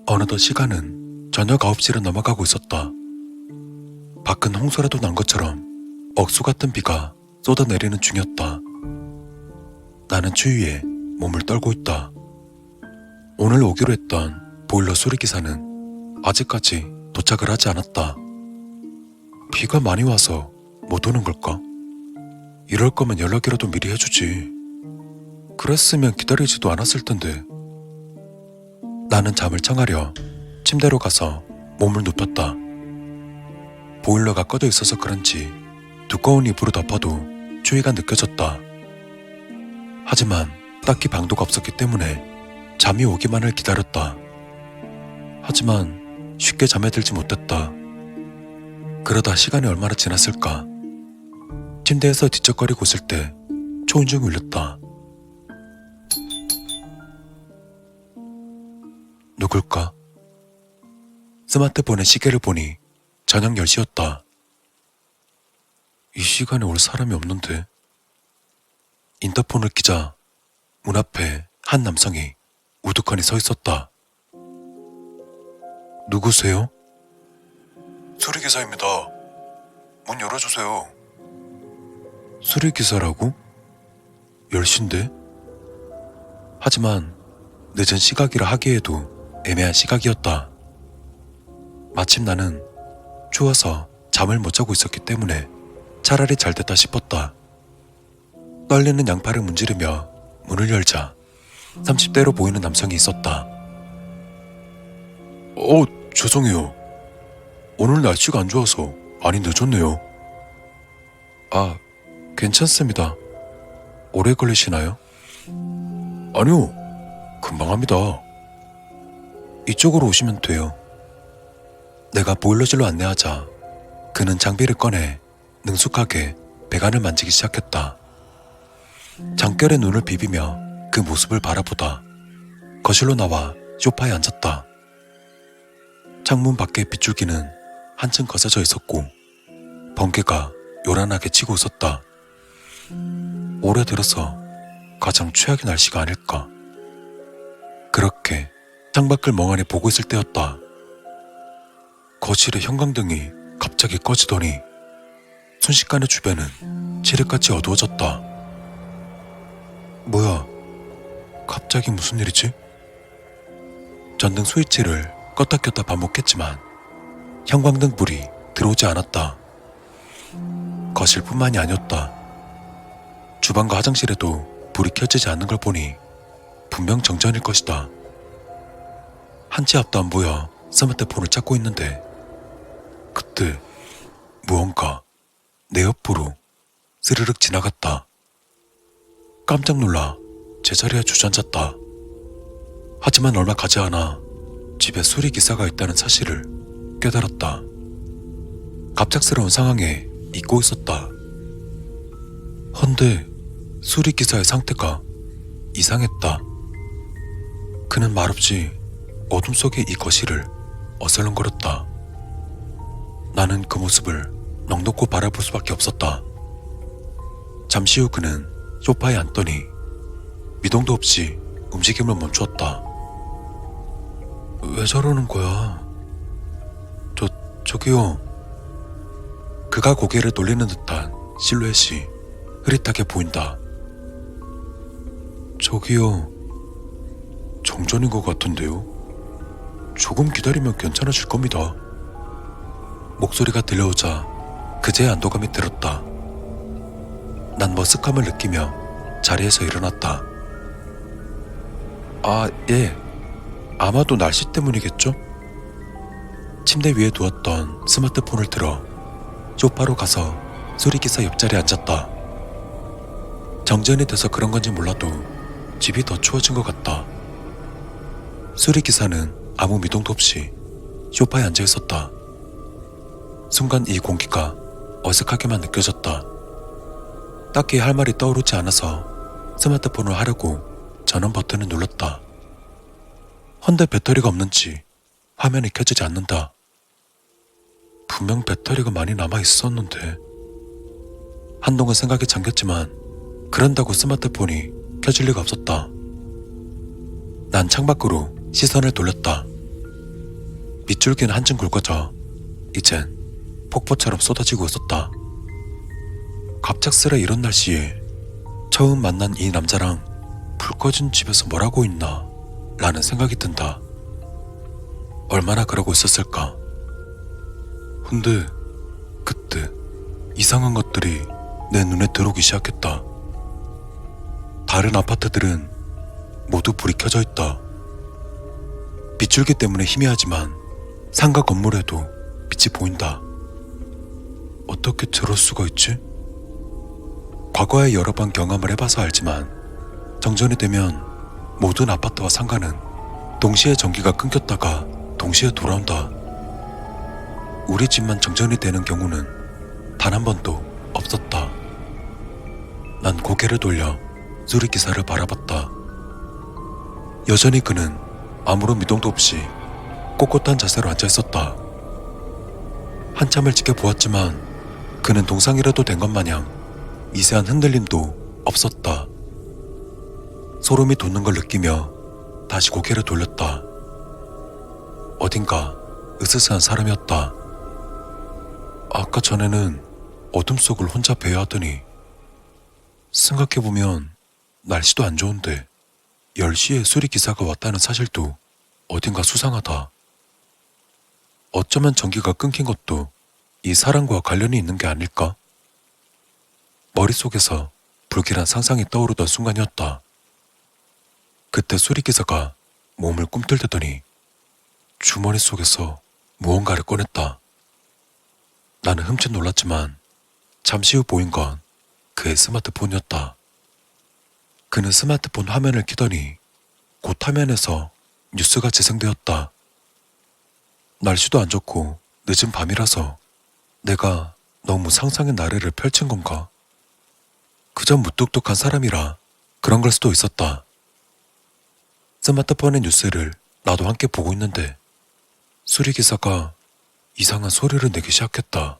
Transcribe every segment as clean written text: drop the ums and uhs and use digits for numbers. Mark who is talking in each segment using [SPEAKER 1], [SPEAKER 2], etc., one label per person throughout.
[SPEAKER 1] 어느덧 시간은 저녁 9시를 넘어가고 있었다. 밖은 홍수라도 난 것처럼 억수 같은 비가 쏟아내리는 중이었다. 나는 추위에 몸을 떨고 있다. 오늘 오기로 했던 보일러 수리기사는 아직까지 도착을 하지 않았다. 비가 많이 와서 못 오는 걸까? 이럴 거면 연락이라도 미리 해주지. 그랬으면 기다리지도 않았을 텐데. 나는 잠을 청하려 침대로 가서 몸을 눕혔다. 보일러가 꺼져 있어서 그런지 두꺼운 이불을 덮어도 추위가 느껴졌다. 하지만 딱히 방도가 없었기 때문에 잠이 오기만을 기다렸다. 하지만 쉽게 잠에 들지 못했다. 그러다 시간이 얼마나 지났을까? 침대에서 뒤척거리고 있을 때 초인종이 울렸다. 누굴까? 스마트폰에 시계를 보니 저녁 10시였다. 이 시간에 올 사람이 없는데. 인터폰을 끼자 문 앞에 한 남성이 우두커니 서 있었다. 누구세요? 수리기사입니다. 문 열어주세요. 수리기사라고? 10시인데? 하지만 늦은 시각이라 하기에도 애매한 시각이었다. 마침 나는 추워서 잠을 못 자고 있었기 때문에 차라리 잘 됐다 싶었다. 떨리는 양팔을 문지르며 문을 열자 30대로 보이는 남성이 있었다. 죄송해요. 오늘 날씨가 안 좋아서 많이 늦었네요. 아, 괜찮습니다. 오래 걸리시나요? 아니요, 금방 합니다. 이쪽으로 오시면 돼요. 내가 보일러실로 안내하자 그는 장비를 꺼내 능숙하게 배관을 만지기 시작했다. 장결에 눈을 비비며 그 모습을 바라보다 거실로 나와 소파에 앉았다. 창문 밖에 빗줄기는 한층 거세져 있었고 번개가 요란하게 치고 있었다. 올해 들어서 가장 최악의 날씨가 아닐까. 그렇게 창밖을 멍하니 보고 있을 때였다. 거실의 형광등이 갑자기 꺼지더니 순식간에 주변은 칠흑같이 어두워졌다. 뭐야, 갑자기 무슨 일이지? 전등 스위치를 껐다 켰다 반복했지만 형광등 불이 들어오지 않았다. 거실뿐만이 아니었다. 주방과 화장실에도 불이 켜지지 않는 걸 보니 분명 정전일 것이다. 한 치 앞도 안 보여 스마트폰을 찾고 있는데 그때 무언가 내 옆으로 스르륵 지나갔다. 깜짝 놀라 제자리에 주저앉았다. 하지만 얼마 가지 않아 집에 수리기사가 있다는 사실을 깨달았다. 갑작스러운 상황에 잊고 있었다. 헌데 수리기사의 상태가 이상했다. 그는 말없이 어둠 속의 이 거실을 어슬렁거렸다. 나는 그 모습을 넋놓고 바라볼 수밖에 없었다. 잠시 후 그는 소파에 앉더니 미동도 없이 움직임을 멈추었다. 왜 저러는 거야? 저기요. 그가 고개를 돌리는 듯한 실루엣이 흐릿하게 보인다. 저기요. 정전인 것 같은데요? 조금 기다리면 괜찮아질 겁니다. 목소리가 들려오자 그제야 안도감이 들었다. 난 머쓱함을 느끼며 자리에서 일어났다. 아, 예. 아마도 날씨 때문이겠죠? 침대 위에 두었던 스마트폰을 들어 소파로 가서 수리기사 옆자리에 앉았다. 정전이 돼서 그런 건지 몰라도 집이 더 추워진 것 같다. 수리기사는 아무 미동도 없이 소파에 앉아 있었다. 순간 이 공기가 어색하게만 느껴졌다. 딱히 할 말이 떠오르지 않아서 스마트폰을 하려고 전원 버튼을 눌렀다. 헌데 배터리가 없는지 화면이 켜지지 않는다. 분명 배터리가 많이 남아 있었는데. 한동안 생각에 잠겼지만 그런다고 스마트폰이 켜질 리가 없었다. 난 창밖으로 시선을 돌렸다. 빗줄기는 한층 굵어져 이젠 폭포처럼 쏟아지고 있었다. 갑작스레 이런 날씨에 처음 만난 이 남자랑 불 꺼진 집에서 뭘 하고 있나 라는 생각이 든다. 얼마나 그러고 있었을까. 근데 그때 이상한 것들이 내 눈에 들어오기 시작했다. 다른 아파트들은 모두 불이 켜져 있다. 빗줄기 때문에 희미하지만 상가 건물에도 빛이 보인다. 어떻게 저럴 수가 있지? 과거에 여러 번 경험을 해봐서 알지만 정전이 되면 모든 아파트와 상가는 동시에 전기가 끊겼다가 동시에 돌아온다. 우리 집만 정전이 되는 경우는 단 한 번도 없었다. 난 고개를 돌려 수리기사를 바라봤다. 여전히 그는 아무런 미동도 없이 꼿꼿한 자세로 앉아있었다. 한참을 지켜보았지만 그는 동상이라도 된 것 마냥 미세한 흔들림도 없었다. 소름이 돋는 걸 느끼며 다시 고개를 돌렸다. 어딘가 으스스한 사람이었다. 아까 전에는 어둠 속을 혼자 배회하더니 생각해보면 날씨도 안 좋은데 10시에 수리기사가 왔다는 사실도 어딘가 수상하다. 어쩌면 전기가 끊긴 것도 이 사람과 관련이 있는 게 아닐까? 머릿속에서 불길한 상상이 떠오르던 순간이었다. 그때 수리기사가 몸을 꿈틀대더니 주머니 속에서 무언가를 꺼냈다. 나는 흠칫 놀랐지만 잠시 후 보인 건 그의 스마트폰이었다. 그는 스마트폰 화면을 켜더니 곧 화면에서 뉴스가 재생되었다. 날씨도 안 좋고 늦은 밤이라서 내가 너무 상상의 나래를 펼친 건가? 그저 무뚝뚝한 사람이라 그런 걸 수도 있었다. 스마트폰의 뉴스를 나도 함께 보고 있는데 수리기사가 이상한 소리를 내기 시작했다.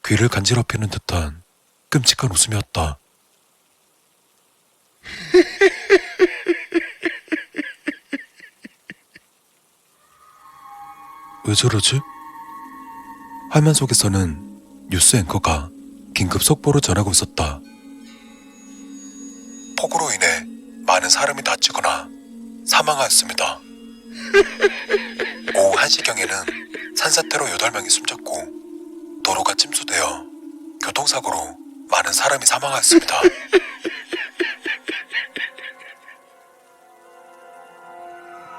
[SPEAKER 1] 귀를 간지럽히는 듯한 끔찍한 웃음이었다. 왜 저러지? 화면 속에서는 뉴스 앵커가 긴급 속보를 전하고 있었다. 폭우로 인해 많은 사람이 다치거나 사망하였습니다. 오후 1시경에는 산사태로 8명이 숨졌고 도로가 침수되어 교통사고로 많은 사람이 사망하였습니다.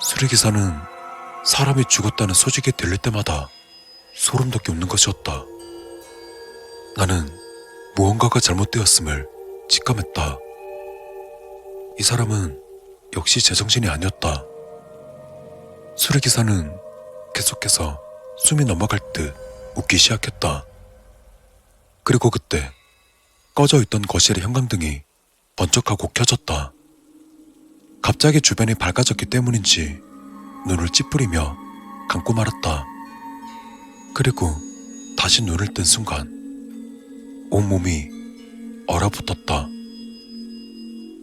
[SPEAKER 1] 수리기사는 사람이 죽었다는 소식이 들릴 때마다 소름 돋게 웃는 것이었다. 나는 무언가가 잘못되었음을 직감했다. 이 사람은 역시 제정신이 아니었다. 수리기사는 계속해서 숨이 넘어갈 듯 웃기 시작했다. 그리고 그때 꺼져 있던 거실의 형광등이 번쩍하고 켜졌다. 갑자기 주변이 밝아졌기 때문인지 눈을 찌푸리며 감고 말았다. 그리고 다시 눈을 뜬 순간 온몸이 얼어붙었다.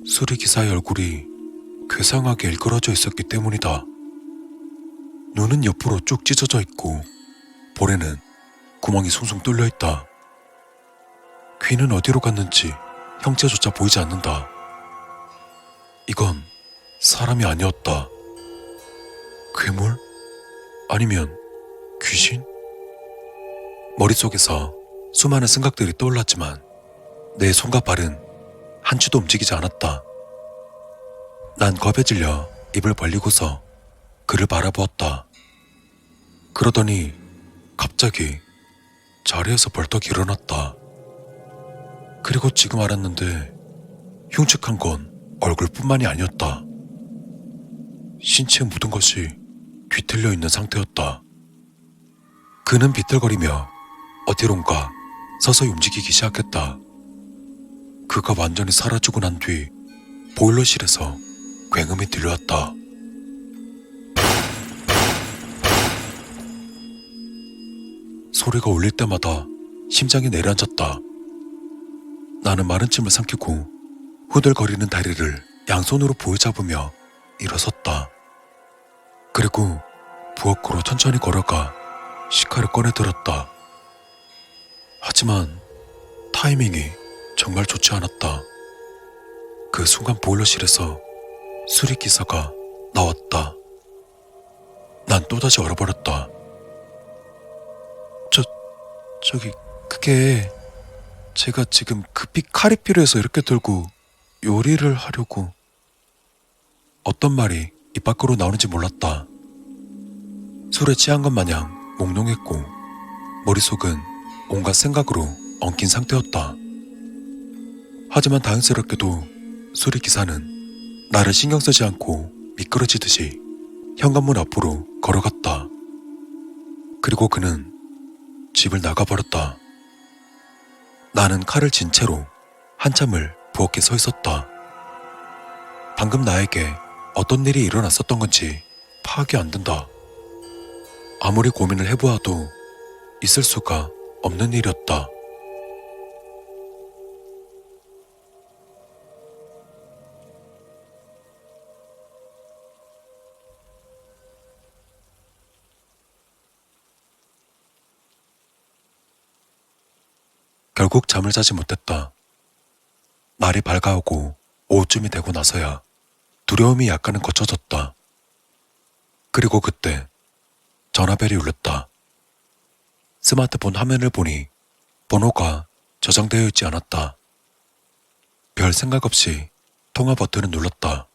[SPEAKER 1] 수리기사의 얼굴이 괴상하게 일그러져 있었기 때문이다. 눈은 옆으로 쭉 찢어져 있고 볼에는 구멍이 숭숭 뚫려 있다. 귀는 어디로 갔는지 형체조차 보이지 않는다. 이건 사람이 아니었다. 괴물? 아니면 귀신? 머릿속에서 수많은 생각들이 떠올랐지만 내 손과 발은 한치도 움직이지 않았다. 난 겁에 질려 입을 벌리고서 그를 바라보았다. 그러더니 갑자기 자리에서 벌떡 일어났다. 그리고 지금 알았는데 흉측한 건 얼굴뿐만이 아니었다. 신체에 묻은 것이 뒤틀려 있는 상태였다. 그는 비틀거리며 어디론가 서서히 움직이기 시작했다. 그가 완전히 사라지고 난 뒤 보일러실에서 굉음이 들려왔다. 소리가 울릴 때마다 심장이 내려앉았다. 나는 마른 침을 삼키고 후들거리는 다리를 양손으로 보여잡으며 일어섰다. 그리고 부엌으로 천천히 걸어가 시카를 꺼내 들었다. 하지만 타이밍이 정말 좋지 않았다. 그 순간 보일러실에서 수리기사가 나왔다. 난 또다시 얼어버렸다. 저기 그게 제가 지금 급히 칼이 필요해서 이렇게 들고 요리를 하려고. 어떤 말이 입 밖으로 나오는지 몰랐다. 술에 취한 것 마냥 몽롱했고 머릿속은 온갖 생각으로 엉킨 상태였다. 하지만 다행스럽게도 수리기사는 나를 신경 쓰지 않고 미끄러지듯이 현관문 앞으로 걸어갔다. 그리고 그는 집을 나가버렸다. 나는 칼을 진 채로 한참을 부엌에 서 있었다. 방금 나에게 어떤 일이 일어났었던 건지 파악이 안 된다. 아무리 고민을 해보아도 있을 수가 없는 일이었다. 결국 잠을 자지 못했다. 날이 밝아오고 오후쯤이 되고 나서야 두려움이 약간은 거쳐졌다. 그리고 그때 전화벨이 울렸다. 스마트폰 화면을 보니 번호가 저장되어 있지 않았다. 별 생각 없이 통화 버튼을 눌렀다.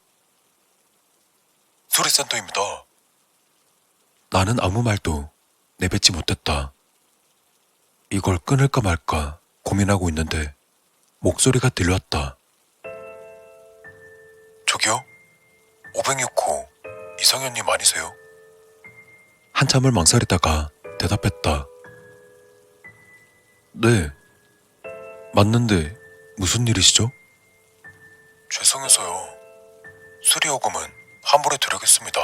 [SPEAKER 1] 수리센터입니다. 나는 아무 말도 내뱉지 못했다. 이걸 끊을까 말까 고민하고 있는데 목소리가 들려왔다. 저기요? 506호 이성현님 아니세요? 한참을 망설이다가 대답했다. 네, 맞는데 무슨 일이시죠? 죄송해서요. 수리요금은 환불해 드리겠습니다.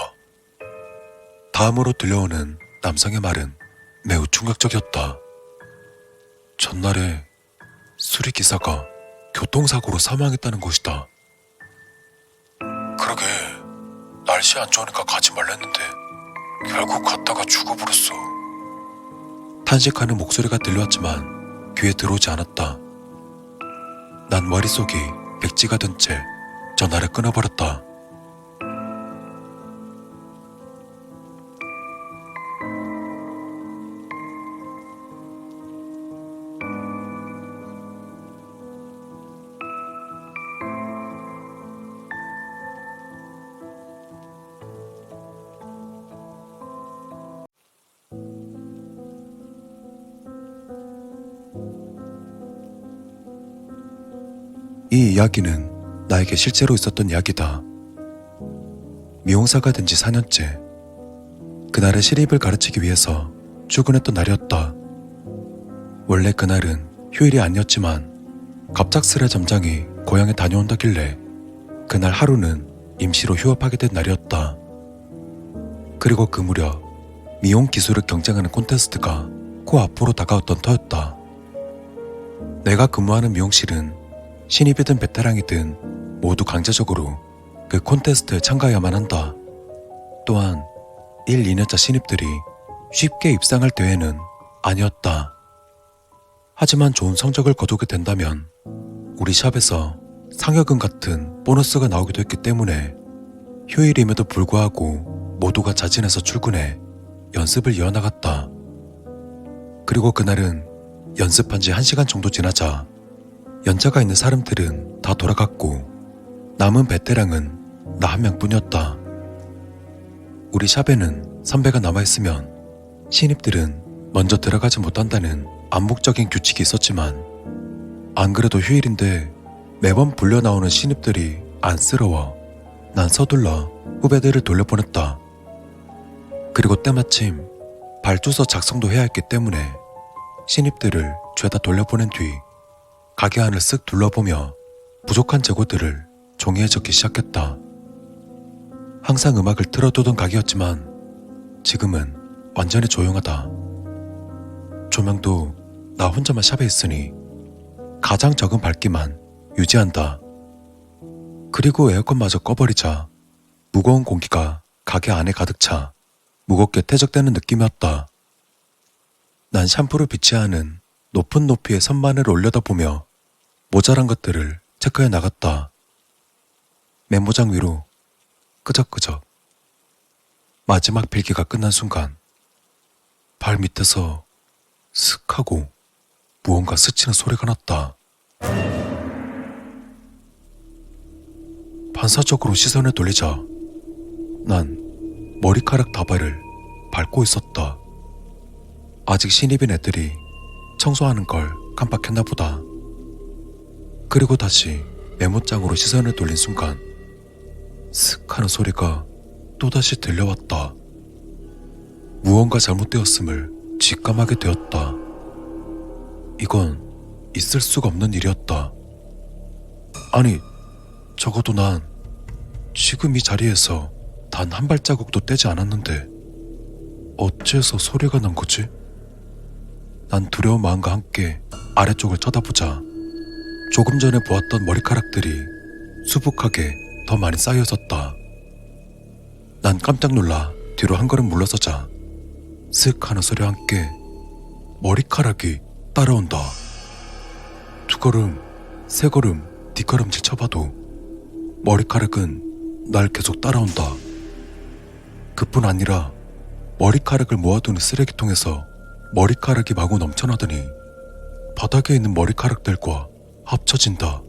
[SPEAKER 1] 다음으로 들려오는 남성의 말은 매우 충격적이었다. 전날에 수리기사가 교통사고로 사망했다는 것이다. 그러게, 날씨 안 좋으니까 가지 말랬는데 결국 갔다가 죽어버렸어. 탄식하는 목소리가 들려왔지만 귀에 들어오지 않았다. 난 머릿속이 백지가 된 채 전화를 끊어버렸다. 이 이야기는 나에게 실제로 있었던 이야기다. 미용사가 된 지 4년째. 그날의 시립을 가르치기 위해서 출근했던 날이었다. 원래 그날은 휴일이 아니었지만 갑작스레 점장이 고향에 다녀온다길래 그날 하루는 임시로 휴업하게 된 날이었다. 그리고 그 무렵 미용 기술을 경쟁하는 콘테스트가 코앞으로 다가왔던 터였다. 내가 근무하는 미용실은 신입이든 베테랑이든 모두 강제적으로 그 콘테스트에 참가해야만 한다. 또한 1, 2년차 신입들이 쉽게 입상할 대회는 아니었다. 하지만 좋은 성적을 거두게 된다면 우리 샵에서 상여금 같은 보너스가 나오기도 했기 때문에 휴일임에도 불구하고 모두가 자진해서 출근해 연습을 이어나갔다. 그리고 그날은 연습한 지 1시간 정도 지나자 연차가 있는 사람들은 다 돌아갔고 남은 베테랑은 나 한 명뿐이었다. 우리 샵에는 선배가 남아있으면 신입들은 먼저 들어가지 못한다는 암묵적인 규칙이 있었지만 안 그래도 휴일인데 매번 불려 나오는 신입들이 안쓰러워 난 서둘러 후배들을 돌려보냈다. 그리고 때마침 발주서 작성도 해야 했기 때문에 신입들을 죄다 돌려보낸 뒤 가게 안을 쓱 둘러보며 부족한 재고들을 종이에 적기 시작했다. 항상 음악을 틀어두던 가게였지만 지금은 완전히 조용하다. 조명도 나 혼자만 샵에 있으니 가장 적은 밝기만 유지한다. 그리고 에어컨마저 꺼버리자 무거운 공기가 가게 안에 가득 차 무겁게 퇴적되는 느낌이었다. 난 샴푸를 비치하는 높은 높이의 선반을 올려다보며 모자란 것들을 체크해 나갔다. 메모장 위로 끄적끄적. 마지막 필기가 끝난 순간 발 밑에서 슥 하고 무언가 스치는 소리가 났다. 반사적으로 시선을 돌리자 난 머리카락 다발을 밟고 있었다. 아직 신입인 애들이 청소하는 걸 깜빡했나 보다. 그리고 다시 메모장으로 시선을 돌린 순간 슥 하는 소리가 또다시 들려왔다. 무언가 잘못되었음을 직감하게 되었다. 이건 있을 수가 없는 일이었다. 아니, 적어도 난 지금 이 자리에서 단 한 발자국도 떼지 않았는데 어째서 소리가 난 거지? 난 두려운 마음과 함께 아래쪽을 쳐다보자 조금 전에 보았던 머리카락들이 수북하게 더 많이 쌓여 있었다. 난 깜짝 놀라 뒤로 한 걸음 물러서자 슥 하는 소리와 함께 머리카락이 따라온다. 두 걸음, 세 걸음 뒷걸음질 쳐봐도 머리카락은 날 계속 따라온다. 그뿐 아니라 머리카락을 모아두는 쓰레기통에서 머리카락이 마구 넘쳐나더니 바닥에 있는 머리카락들과 합쳐진다.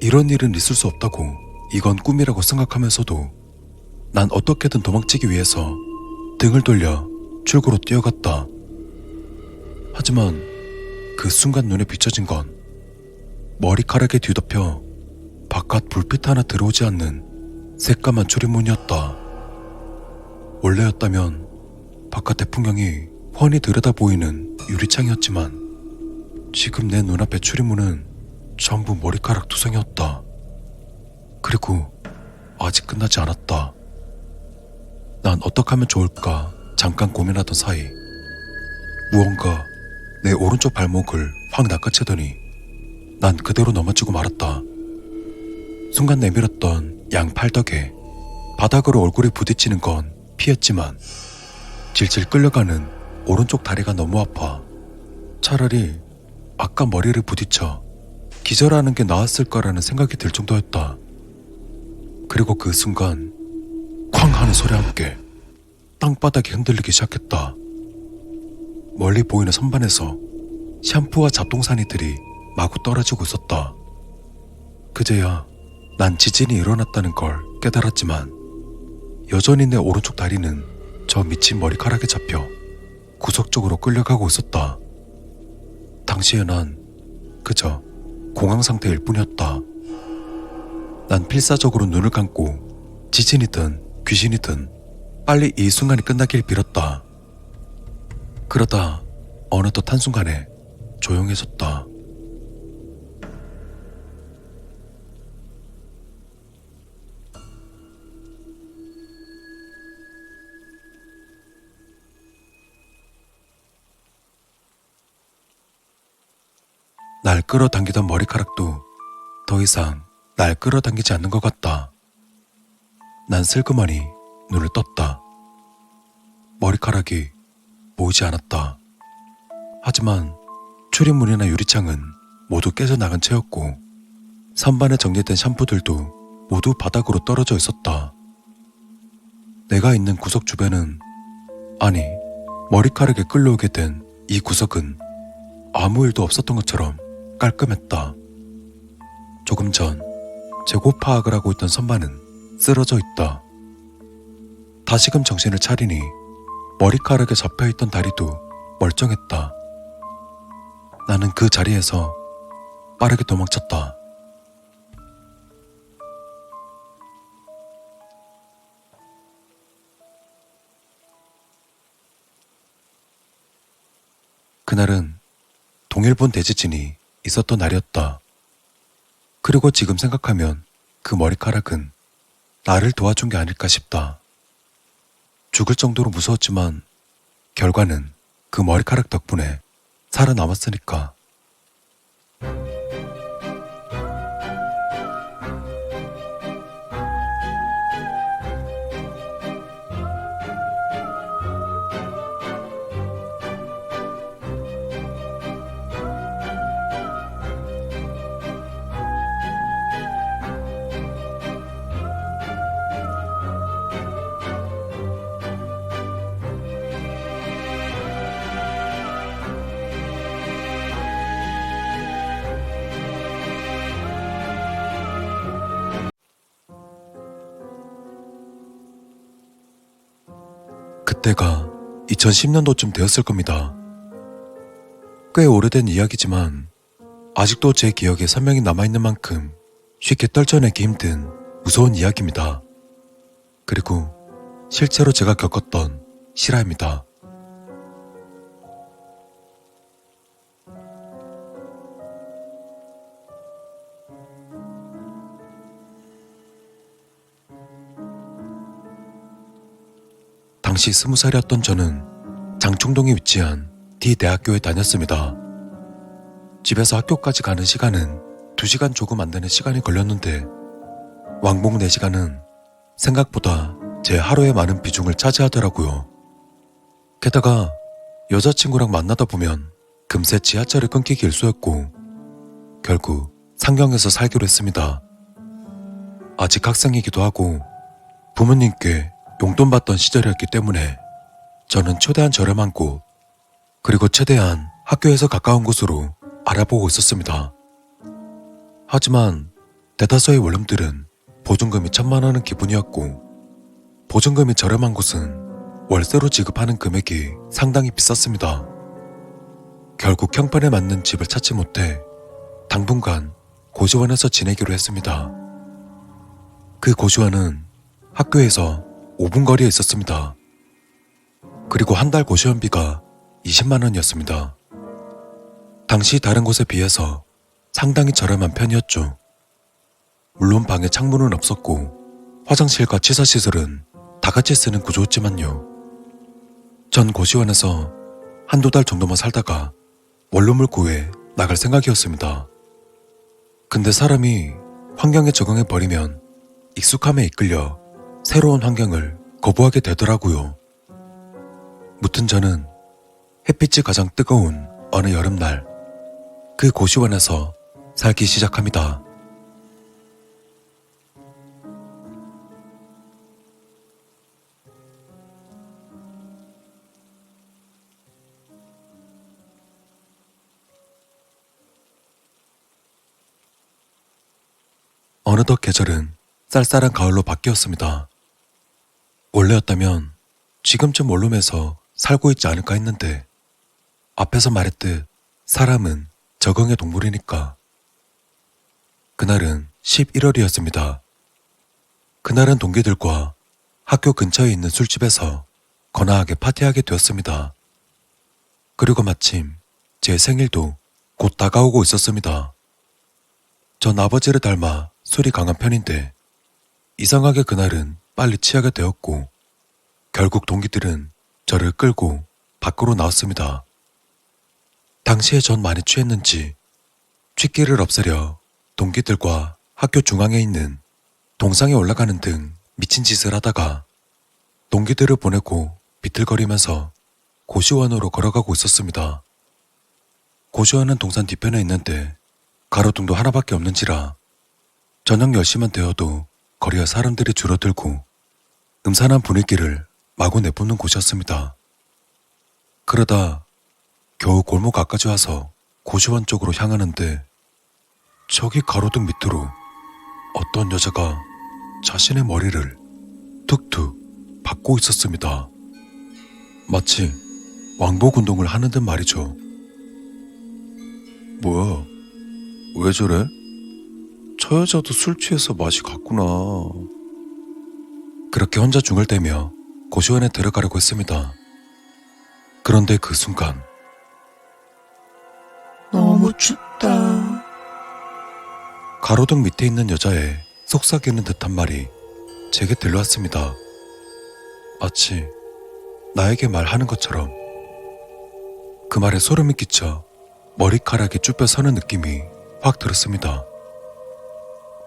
[SPEAKER 1] 이런 일은 있을 수 없다고 이건 꿈이라고 생각하면서도 난 어떻게든 도망치기 위해서 등을 돌려 출구로 뛰어갔다. 하지만 그 순간 눈에 비춰진 건 머리카락에 뒤덮여 바깥 불빛 하나 들어오지 않는 새까만 출입문이었다. 원래였다면 바깥의 풍경이 훤히 들여다 보이는 유리창이었지만 지금 내 눈앞의 출입문은 전부 머리카락 투성이었다. 그리고 아직 끝나지 않았다. 난 어떻게 하면 좋을까 잠깐 고민하던 사이 무언가 내 오른쪽 발목을 확 낚아채더니 난 그대로 넘어지고 말았다. 순간 내밀었던 양 팔덕에 바닥으로 얼굴이 부딪히는 건 피했지만 질질 끌려가는 오른쪽 다리가 너무 아파 차라리 아까 머리를 부딪혀 기절하는 게 나았을 거라는 생각이 들 정도였다. 그리고 그 순간 쾅 하는 소리와 함께 땅바닥이 흔들리기 시작했다. 멀리 보이는 선반에서 샴푸와 잡동사니들이 마구 떨어지고 있었다. 그제야 난 지진이 일어났다는 걸 깨달았지만 여전히 내 오른쪽 다리는 저 미친 머리카락에 잡혀 구석쪽으로 끌려가고 있었다. 당시에 난 그저 공황 상태일 뿐이었다. 난 필사적으로 눈을 감고 지진이든 귀신이든 빨리 이 순간이 끝나길 빌었다. 그러다 어느덧 한순간에 조용해졌다. 날 끌어당기던 머리카락도 더 이상 날 끌어당기지 않는 것 같다. 난 슬그머니 눈을 떴다. 머리카락이 보이지 않았다. 하지만 출입문이나 유리창은 모두 깨져나간 채였고 선반에 정리된 샴푸들도 모두 바닥으로 떨어져 있었다. 내가 있는 구석 주변은 아니 머리카락에 끌려오게 된 이 구석은 아무 일도 없었던 것처럼 깔끔했다. 조금 전 재고 파악을 하고 있던 선반은 쓰러져 있다. 다시금 정신을 차리니 머리카락에 잡혀있던 다리도 멀쩡했다. 나는 그 자리에서 빠르게 도망쳤다. 그날은 동일본 대지진이 있었던 날이었다. 그리고 지금 생각하면 그 머리카락은 나를 도와준 게 아닐까 싶다. 죽을 정도로 무서웠지만 결과는 그 머리카락 덕분에 살아남았으니까. 그때가 2010년도쯤 되었을 겁니다. 꽤 오래된 이야기지만 아직도 제 기억에 선명히 남아있는 만큼 쉽게 떨쳐내기 힘든 무서운 이야기입니다. 그리고 실제로 제가 겪었던 실화입니다. 당시 20살이었던 저는 장충동에 위치한 D대학교에 다녔습니다. 집에서 학교까지 가는 시간은 2시간 조금 안 되는 시간이 걸렸는데 왕복 4시간은 생각보다 제 하루의 많은 비중을 차지하더라고요. 게다가 여자친구랑 만나다 보면 금세 지하철을 끊기기 일쑤였고 결국 상경해서 살기로 했습니다. 아직 학생이기도 하고 부모님께 용돈 받던 시절이었기 때문에 저는 최대한 저렴한 곳 그리고 최대한 학교에서 가까운 곳으로 알아보고 있었습니다. 하지만 대다수의 원룸들은 보증금이 1,000만 원은 기본이었고 보증금이 저렴한 곳은 월세로 지급하는 금액이 상당히 비쌌습니다. 결국 형편에 맞는 집을 찾지 못해 당분간 고시원에서 지내기로 했습니다. 그 고시원은 학교에서 5분 거리에 있었습니다. 그리고 한 달 고시원비가 20만 원이었습니다. 당시 다른 곳에 비해서 상당히 저렴한 편이었죠. 물론 방에 창문은 없었고 화장실과 치사시설은 다 같이 쓰는 구조였지만요. 전 고시원에서 한두 달 정도만 살다가 원룸을 구해 나갈 생각이었습니다. 근데 사람이 환경에 적응해버리면 익숙함에 이끌려 새로운 환경을 거부하게 되더라고요. 무튼 저는 햇빛이 가장 뜨거운 어느 여름날 그 고시원에서 살기 시작합니다. 어느덧 계절은 쌀쌀한 가을로 바뀌었습니다. 원래였다면 지금쯤 원룸에서 살고 있지 않을까 했는데 앞에서 말했듯 사람은 적응의 동물이니까. 그날은 11월이었습니다. 그날은 동기들과 학교 근처에 있는 술집에서 거나하게 파티하게 되었습니다. 그리고 마침 제 생일도 곧 다가오고 있었습니다. 전 아버지를 닮아 술이 강한 편인데 이상하게 그날은 빨리 취하게 되었고 결국 동기들은 저를 끌고 밖으로 나왔습니다. 당시에 전 많이 취했는지 취기를 없애려 동기들과 학교 중앙에 있는 동상에 올라가는 등 미친 짓을 하다가 동기들을 보내고 비틀거리면서 고시원으로 걸어가고 있었습니다. 고시원은 동산 뒤편에 있는데 가로등도 하나밖에 없는지라 저녁 10시만 되어도 거리에 사람들이 줄어들고 음산한 분위기를 마구 내뿜는 곳이었습니다. 그러다 겨우 골목 앞까지 와서 고시원 쪽으로 향하는데 저기 가로등 밑으로 어떤 여자가 자신의 머리를 툭툭 박고 있었습니다. 마치 왕복 운동을 하는 듯 말이죠. 뭐야? 왜 저래? 저 여자도 술 취해서 맛이 갔구나. 그렇게 혼자 중을 대며 고시원에 들어가려고 했습니다. 그런데 그 순간
[SPEAKER 2] 너무 춥다.
[SPEAKER 1] 가로등 밑에 있는 여자의 속삭이는 듯한 말이 제게 들려왔습니다. 마치 나에게 말하는 것처럼. 그 말에 소름이 끼쳐 머리카락이 쭈뼛 서는 느낌이 확 들었습니다.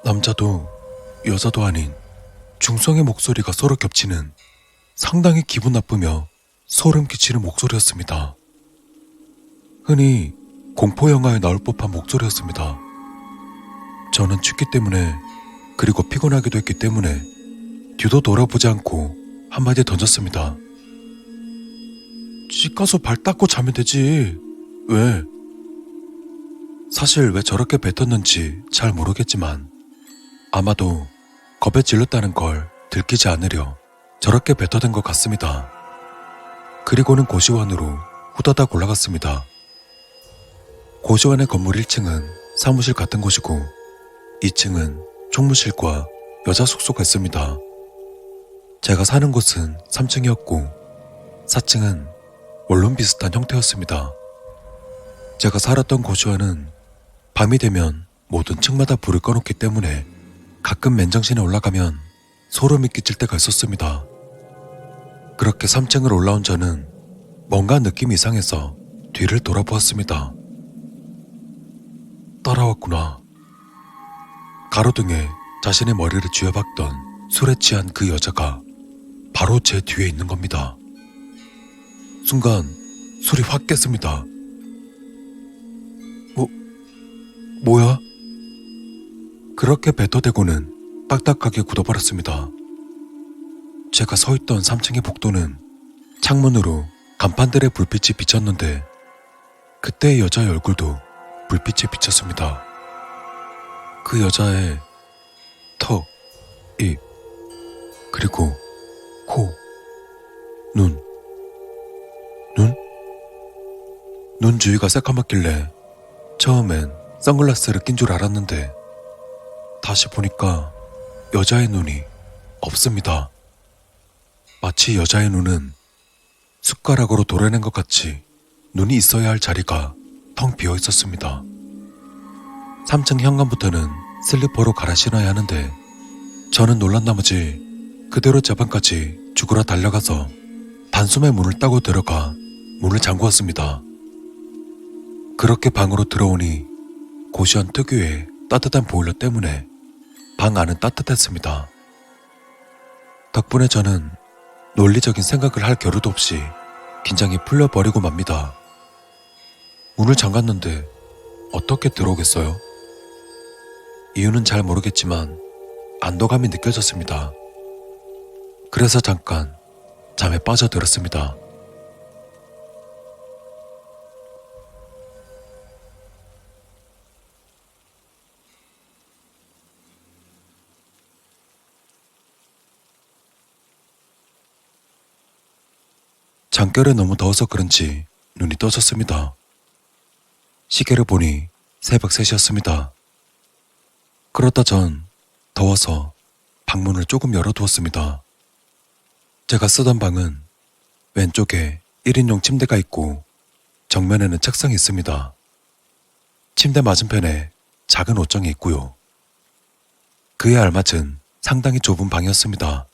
[SPEAKER 1] 남자도 여자도 아닌 중성의 목소리가 서로 겹치는 상당히 기분 나쁘며 소름 끼치는 목소리였습니다. 흔히 공포영화에 나올 법한 목소리였습니다. 저는 춥기 때문에 그리고 피곤하기도 했기 때문에 뒤도 돌아보지 않고 한마디 던졌습니다. 집 가서 발 닦고 자면 되지. 왜? 사실 왜 저렇게 뱉었는지 잘 모르겠지만 아마도 겁에 질렸다는 걸 들키지 않으려 저렇게 뱉어댄 것 같습니다. 그리고는 고시원으로 후다닥 올라갔습니다. 고시원의 건물 1층은 사무실 같은 곳이고 2층은 총무실과 여자 숙소가 있습니다. 제가 사는 곳은 3층이었고 4층은 원룸 비슷한 형태였습니다. 제가 살았던 고시원은 밤이 되면 모든 층마다 불을 꺼놓기 때문에 가끔 맨정신에 올라가면 소름이 끼칠 때가 있었습니다. 그렇게 3층을 올라온 저는 뭔가 느낌이 이상해서 뒤를 돌아보았습니다. 따라왔구나. 가로등에 자신의 머리를 쥐어박던 술에 취한 그 여자가 바로 제 뒤에 있는 겁니다. 순간 술이 확 깼습니다. 뭐야? 그렇게 뱉어대고는 딱딱하게 굳어버렸습니다. 제가 서있던 3층의 복도는 창문으로 간판들의 불빛이 비쳤는데 그때의 여자의 얼굴도 불빛에 비쳤습니다. 그 여자의 턱, 입, 그리고 코, 눈. 눈 주위가 새까맣길래 처음엔 선글라스를 낀 줄 알았는데 다시 보니까 여자의 눈이 없습니다. 마치 여자의 눈은 숟가락으로 도려낸 것 같이 눈이 있어야 할 자리가 텅 비어 있었습니다. 3층 현관부터는 슬리퍼로 갈아 신어야 하는데 저는 놀란 나머지 그대로 제 방까지 죽으러 달려가서 단숨에 문을 따고 들어가 문을 잠그었습니다. 그렇게 방으로 들어오니 고시원 특유의 따뜻한 보일러 때문에 방 안은 따뜻했습니다. 덕분에 저는 논리적인 생각을 할 겨를도 없이 긴장이 풀려버리고 맙니다. 문을 잠갔는데 어떻게 들어오겠어요? 이유는 잘 모르겠지만 안도감이 느껴졌습니다. 그래서 잠깐 잠에 빠져들었습니다. 잠결에 너무 더워서 그런지 눈이 떠졌습니다. 시계를 보니 새벽 3시였습니다. 그러다 전 더워서 방문을 조금 열어두었습니다. 제가 쓰던 방은 왼쪽에 1인용 침대가 있고 정면에는 책상이 있습니다. 침대 맞은편에 작은 옷장이 있고요. 그에 알맞은 상당히 좁은 방이었습니다.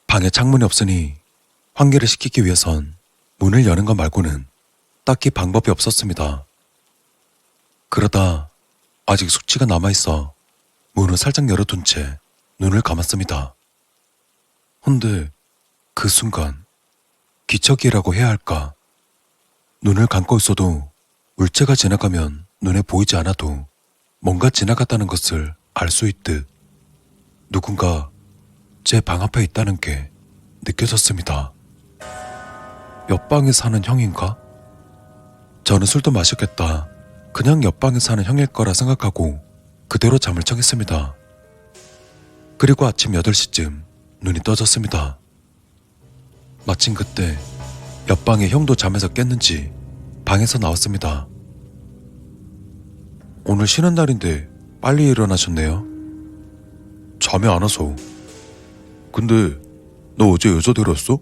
[SPEAKER 1] 방에 창문이 없으니 환기를 시키기 위해선 문을 여는 것 말고는 딱히 방법이 없었습니다. 그러다 아직 숙취가 남아있어 문을 살짝 열어둔 채 눈을 감았습니다. 헌데 그 순간 기척이라고 해야 할까? 눈을 감고 있어도 물체가 지나가면 눈에 보이지 않아도 뭔가 지나갔다는 것을 알 수 있듯 누군가 제 방 앞에 있다는 게 느껴졌습니다. 옆방에 사는 형인가? 저는 술도 마셨겠다. 그냥 옆방에 사는 형일 거라 생각하고 그대로 잠을 청했습니다. 그리고 아침 8시쯤 눈이 떠졌습니다. 마침 그때 옆방의 형도 잠에서 깼는지 방에서 나왔습니다. 오늘 쉬는 날인데 빨리 일어나셨네요. 잠이 안 와서. 근데 너 어제 여자 데려왔어?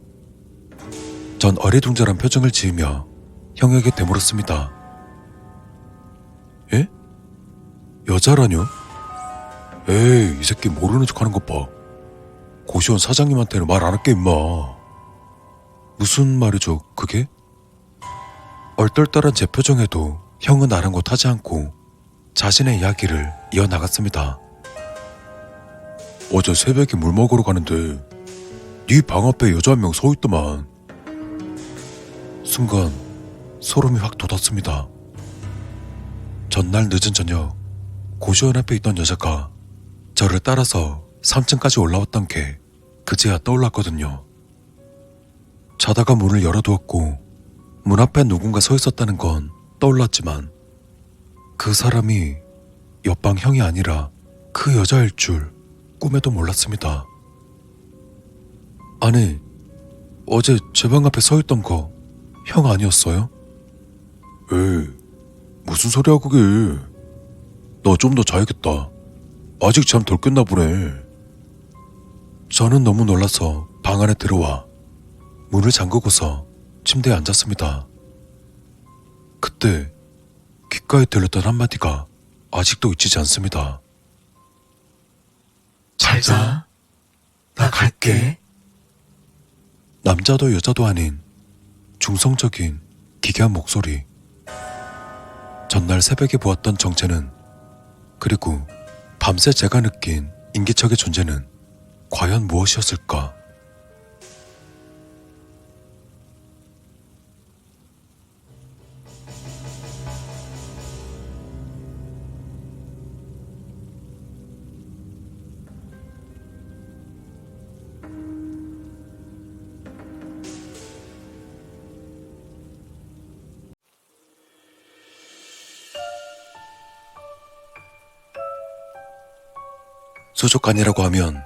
[SPEAKER 1] 전 어리둥절한 표정을 지으며 형에게 되물었습니다. 예? 여자라뇨? 에이, 이 새끼 모르는 척하는 것 봐. 고시원 사장님한테는 말 안 할게 임마. 무슨 말이죠 그게? 얼떨떨한 제 표정에도 형은 아랑곳하지 않고 자신의 이야기를 이어나갔습니다. 어제 새벽에 물 먹으러 가는데 네 방 앞에 여자 한 명 서 있더만. 순간 소름이 확 돋았습니다. 전날 늦은 저녁 고시원 앞에 있던 여자가 저를 따라서 3층까지 올라왔던 게 그제야 떠올랐거든요. 자다가 문을 열어두었고 문 앞에 누군가 서 있었다는 건 떠올랐지만 그 사람이 옆방 형이 아니라 그 여자일 줄 꿈에도 몰랐습니다. 아니, 어제 제 방 앞에 서 있던 거 형 아니었어요? 에이, 무슨 소리야 그게. 나 좀 더 자야겠다. 아직 잠 덜 깼나 보네. 저는 너무 놀라서 방 안에 들어와 문을 잠그고서 침대에 앉았습니다. 그때 귓가에 들렸던 한마디가 아직도 잊히지 않습니다.
[SPEAKER 2] 잘 자. 나 갈게.
[SPEAKER 1] 남자도 여자도 아닌 중성적인 기괴한 목소리. 전날 새벽에 보았던 정체는, 그리고 밤새 제가 느낀 인기척의 존재는 과연 무엇이었을까? 수족관이라고 하면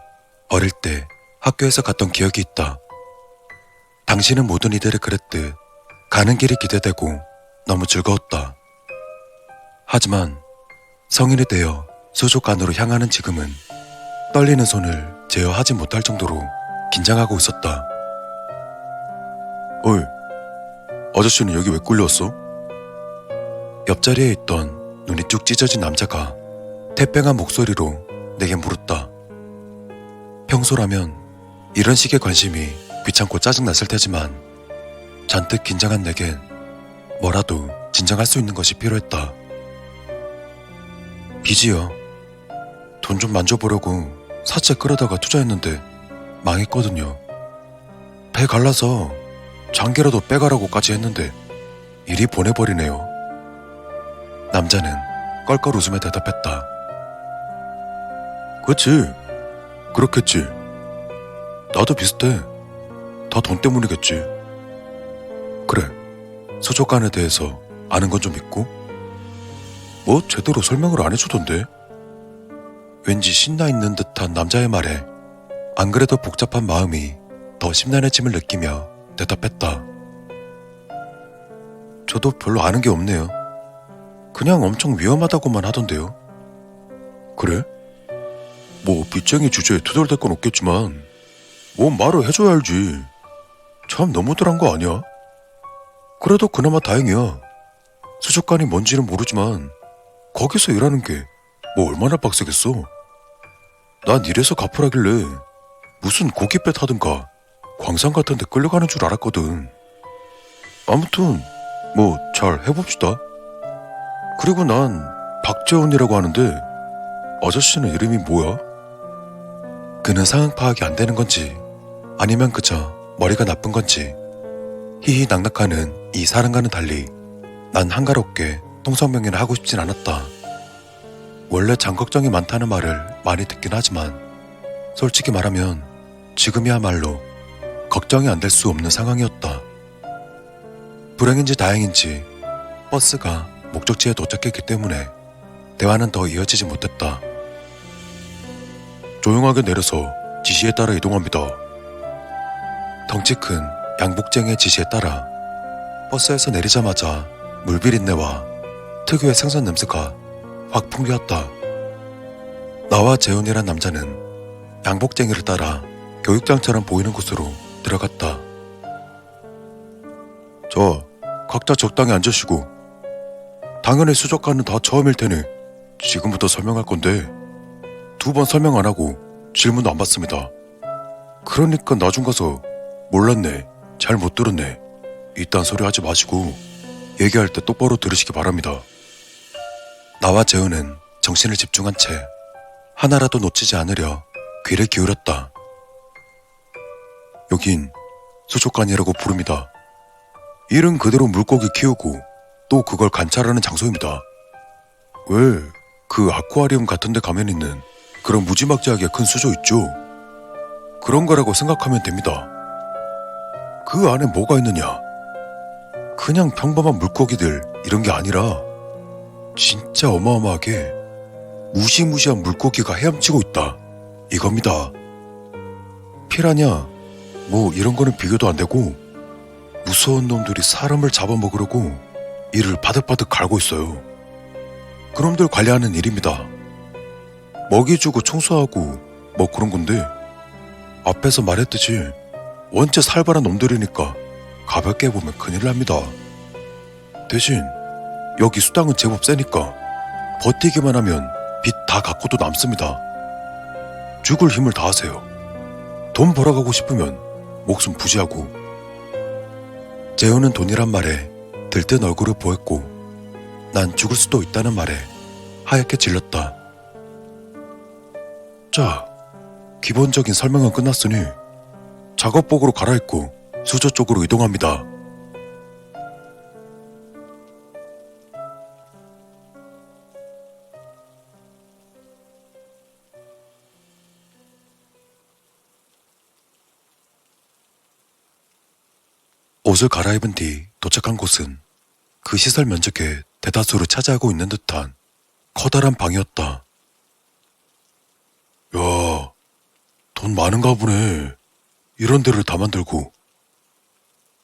[SPEAKER 1] 어릴 때 학교에서 갔던 기억이 있다. 당신은 모든 이들이 그랬듯 가는 길이 기대되고 너무 즐거웠다. 하지만 성인이 되어 수족관으로 향하는 지금은 떨리는 손을 제어하지 못할 정도로 긴장하고 있었다. 어이, 아저씨는 여기 왜 끌려왔어? 옆자리에 있던 눈이 쭉 찢어진 남자가 태평한 목소리로 내게 물었다. 평소라면 이런 식의 관심이 귀찮고 짜증났을 테지만 잔뜩 긴장한 내겐 뭐라도 진정할 수 있는 것이 필요했다. 빚이요. 돈 좀 만져보려고 사채 끌어다가 투자했는데 망했거든요. 배 갈라서 장기라도 빼가라고까지 했는데 일이 보내버리네요. 남자는 껄껄 웃으며 대답했다. 그치, 그렇겠지. 나도 비슷해. 다 돈 때문이겠지. 그래, 수족관에 대해서 아는 건 좀 있고? 뭐 제대로 설명을 안 해주던데. 왠지 신나 있는 듯한 남자의 말에 안 그래도 복잡한 마음이 더 심란해짐을 느끼며 대답했다. 저도 별로 아는 게 없네요. 그냥 엄청 위험하다고만 하던데요. 그래? 뭐 빚쟁이 주제에 투덜댈 건 없겠지만 뭐 말을 해줘야 알지. 참 너무들 한 거 아니야? 그래도 그나마 다행이야. 수족관이 뭔지는 모르지만 거기서 일하는 게 뭐 얼마나 빡세겠어. 난 이래서 갚으라길래 무슨 고깃배 타든가 광산 같은 데 끌려가는 줄 알았거든. 아무튼 뭐 잘 해봅시다. 그리고 난 박재훈이라고 하는데 아저씨는 이름이 뭐야? 그는 상황 파악이 안 되는 건지 아니면 그저 머리가 나쁜 건지 희희낙낙하는 이 사람과는 달리 난 한가롭게 통성명리를 하고 싶진 않았다. 원래 장걱정이 많다는 말을 많이 듣긴 하지만 솔직히 말하면 지금이야말로 걱정이 안 될 수 없는 상황이었다. 불행인지 다행인지 버스가 목적지에 도착했기 때문에 대화는 더 이어지지 못했다. 조용하게 내려서 지시에 따라 이동합니다. 덩치 큰 양복쟁이의 지시에 따라 버스에서 내리자마자 물비린내와 특유의 생선 냄새가 확 풍겨왔다. 나와 재훈이란 남자는 양복쟁이를 따라 교육장처럼 보이는 곳으로 들어갔다. 자, 각자 적당히 앉으시고 당연히 수족관은 다 처음일 테니 지금부터 설명할 건데 2번 설명 안 하고 질문도 안 받습니다. 그러니까 나중 가서 몰랐네, 잘 못 들었네 이딴 소리 하지 마시고 얘기할 때 똑바로 들으시기 바랍니다. 나와 재훈은 정신을 집중한 채 하나라도 놓치지 않으려 귀를 기울였다. 여긴 수족관이라고 부릅니다. 이름 그대로 물고기 키우고 또 그걸 관찰하는 장소입니다. 왜 그 아쿠아리움 같은 데 가면 있는 그런 무지막지하게 큰 수조 있죠? 그런 거라고 생각하면 됩니다. 그 안에 뭐가 있느냐? 그냥 평범한 물고기들 이런 게 아니라 진짜 어마어마하게 무시무시한 물고기가 헤엄치고 있다 이겁니다. 피라냐, 뭐 이런 거는 비교도 안 되고 무서운 놈들이 사람을 잡아먹으려고 이를 바득바득 갈고 있어요. 그놈들 관리하는 일입니다. 먹이 주고 청소하고 뭐 그런 건데 앞에서 말했듯이 원체 살벌한 놈들이니까 가볍게 보면 큰일 납니다. 대신 여기 수당은 제법 세니까 버티기만 하면 빚 다 갚고도 남습니다. 죽을 힘을 다하세요. 돈 벌어가고 싶으면 목숨 부지하고. 재우는 돈이란 말에 들뜬 얼굴을 보였고 난 죽을 수도 있다는 말에 하얗게 질렀다. 자, 기본적인 설명은 끝났으니 작업복으로 갈아입고 수조 쪽으로 이동합니다. 옷을 갈아입은 뒤 도착한 곳은 그 시설 면적의 대다수를 차지하고 있는 듯한 커다란 방이었다. 야, 돈 많은가 보네. 이런 데를 다 만들고.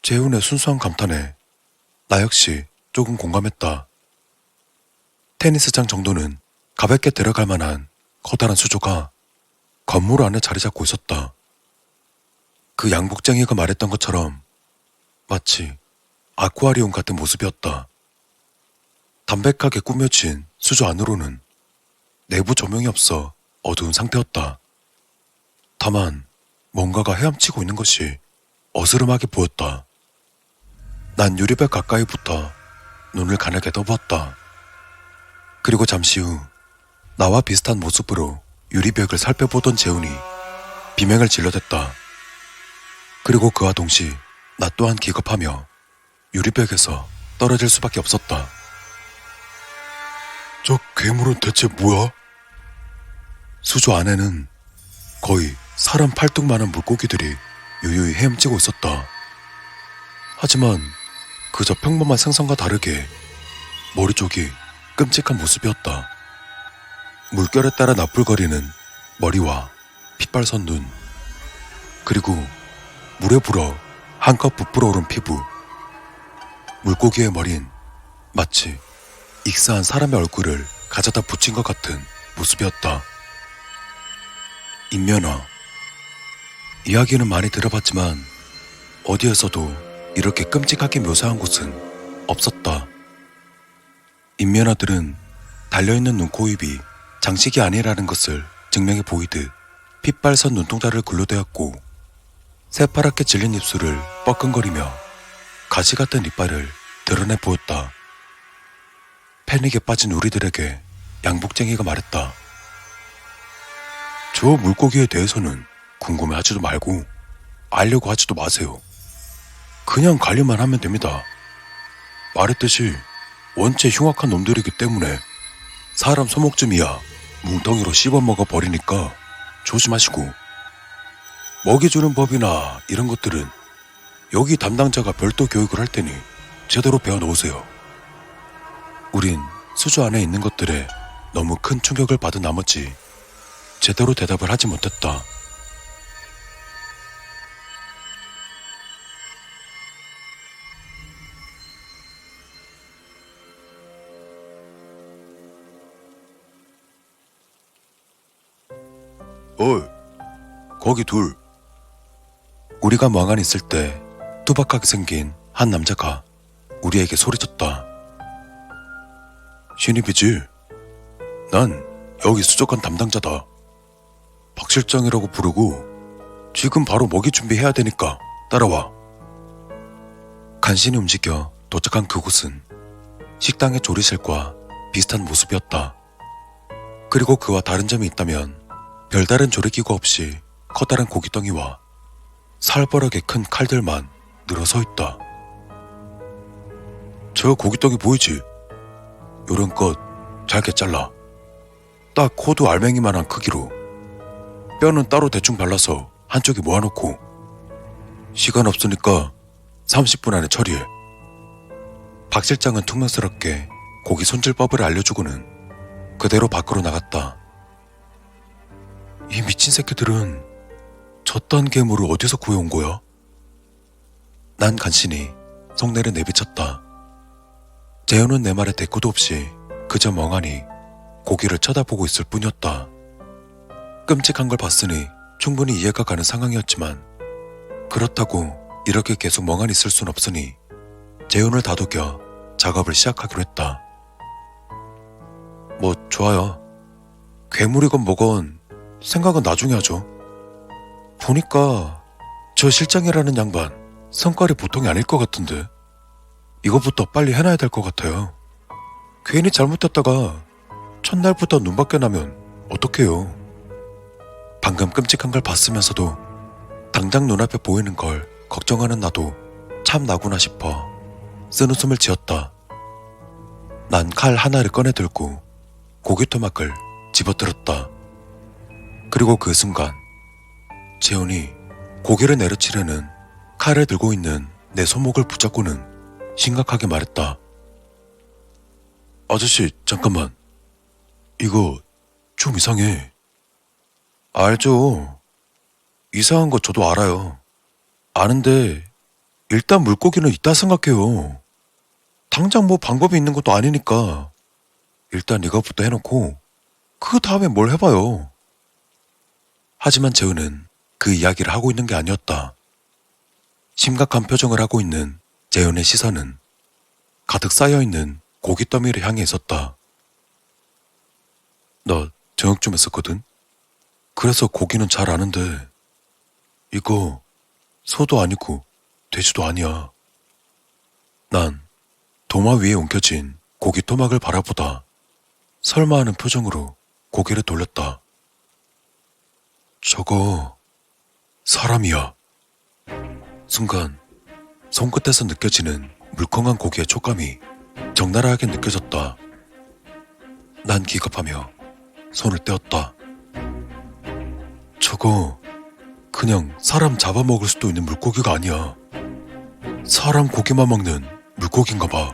[SPEAKER 1] 재훈의 순수한 감탄에 나 역시 조금 공감했다. 테니스장 정도는 가볍게 들어갈 만한 커다란 수조가 건물 안에 자리 잡고 있었다. 그 양복쟁이가 말했던 것처럼 마치 아쿠아리움 같은 모습이었다. 담백하게 꾸며진 수조 안으로는 내부 조명이 없어 어두운 상태였다. 다만 뭔가가 헤엄치고 있는 것이 어스름하게 보였다. 난 유리벽 가까이 붙어 눈을 가늘게 떠보았다. 그리고 잠시 후 나와 비슷한 모습으로 유리벽을 살펴보던 재훈이 비명을 질러댔다. 그리고 그와 동시 나 또한 기겁하며 유리벽에서 떨어질 수밖에 없었다. 저 괴물은 대체 뭐야? 수조 안에는 거의 사람 팔뚝만한 물고기들이 유유히 헤엄치고 있었다. 하지만 그저 평범한 생선과 다르게 머리 쪽이 끔찍한 모습이었다. 물결에 따라 나풀거리는 머리와 핏발선 눈, 그리고 물에 불어 한껏 부풀어 오른 피부. 물고기의 머린 마치 익사한 사람의 얼굴을 가져다 붙인 것 같은 모습이었다. 인면허. 이야기는 많이 들어봤지만 어디에서도 이렇게 끔찍하게 묘사한 곳은 없었다. 인면허들은 달려있는 눈, 코, 입이 장식이 아니라는 것을 증명해 보이듯 핏발선 눈동자를 글로대었고 새파랗게 질린 입술을 뻐끔거리며 가시 같은 이빨을 드러내 보였다. 패닉에 빠진 우리들에게 양복쟁이가 말했다. 저 물고기에 대해서는 궁금해하지도 말고 알려고 하지도 마세요. 그냥 관리만 하면 됩니다. 말했듯이 원체 흉악한 놈들이기 때문에 사람 소목쯤이야 뭉텅이로 씹어먹어 버리니까 조심하시고, 먹이 주는 법이나 이런 것들은 여기 담당자가 별도 교육을 할 테니 제대로 배워놓으세요. 우린 수조 안에 있는 것들에 너무 큰 충격을 받은 나머지 제대로 대답을 하지 못했다. 어이, 거기 둘. 우리가 멍하니 있을 때 투박하게 생긴 한 남자가 우리에게 소리쳤다. 신입이지? 난 여기 수족관 담당자다. 박 실장이라고 부르고 지금 바로 먹이 준비해야 되니까 따라와. 간신히 움직여 도착한 그곳은 식당의 조리실과 비슷한 모습이었다. 그리고 그와 다른 점이 있다면 별다른 조리기구 없이 커다란 고깃덩이와 살벌하게 큰 칼들만 늘어서 있다. 저 고깃덩이 보이지? 요런껏 잘게 잘라. 딱 코도 알맹이만한 크기로. 뼈는 따로 대충 발라서 한쪽에 모아놓고. 시간 없으니까 30분 안에 처리해. 박 실장은 퉁명스럽게 고기 손질법을 알려주고는 그대로 밖으로 나갔다. 이 미친 새끼들은 저딴 괴물을 어디서 구해온 거야? 난 간신히 속내를 내비쳤다. 재현은 내 말에 대꾸도 없이 그저 멍하니 고기를 쳐다보고 있을 뿐이었다. 끔찍한 걸 봤으니 충분히 이해가 가는 상황이었지만 그렇다고 이렇게 계속 멍하니 있을 순 없으니 재훈을 다독여 작업을 시작하기로 했다. 뭐 좋아요. 괴물이건 뭐건 생각은 나중에 하죠. 보니까 저 실장이라는 양반 성깔이 보통이 아닐 것 같은데 이것부터 빨리 해놔야 될 것 같아요. 괜히 잘못했다가 첫날부터 눈밖에 나면 어떡해요. 방금 끔찍한 걸 봤으면서도 당장 눈앞에 보이는 걸 걱정하는 나도 참 나구나 싶어 쓴웃음을 지었다. 난 칼 하나를 꺼내 들고 고기 토막을 집어들었다. 그리고 그 순간 재훈이 고기를 내려치려는 칼을 들고 있는 내 손목을 붙잡고는 심각하게 말했다. 아저씨, 잠깐만. 이거 좀 이상해. 알죠. 이상한 거 저도 알아요. 아는데 일단 물고기는 있다 생각해요. 당장 뭐 방법이 있는 것도 아니니까 일단 이거부터 해놓고 그 다음에 뭘 해봐요. 하지만 재훈은 그 이야기를 하고 있는 게 아니었다. 심각한 표정을 하고 있는 재훈의 시선은 가득 쌓여있는 고기 더미를 향해 있었다. 나 저녁 좀 했었거든. 그래서 고기는 잘 아는데 이거 소도 아니고 돼지도 아니야. 난 도마 위에 옮겨진 고기 토막을 바라보다 설마 하는 표정으로 고개를 돌렸다. 저거 사람이야. 순간 손끝에서 느껴지는 물컹한 고기의 촉감이 적나라하게 느껴졌다. 난 기겁하며 손을 떼었다. 저거 그냥 사람 잡아먹을 수도 있는 물고기가 아니야. 사람 고기만 먹는 물고기인가 봐.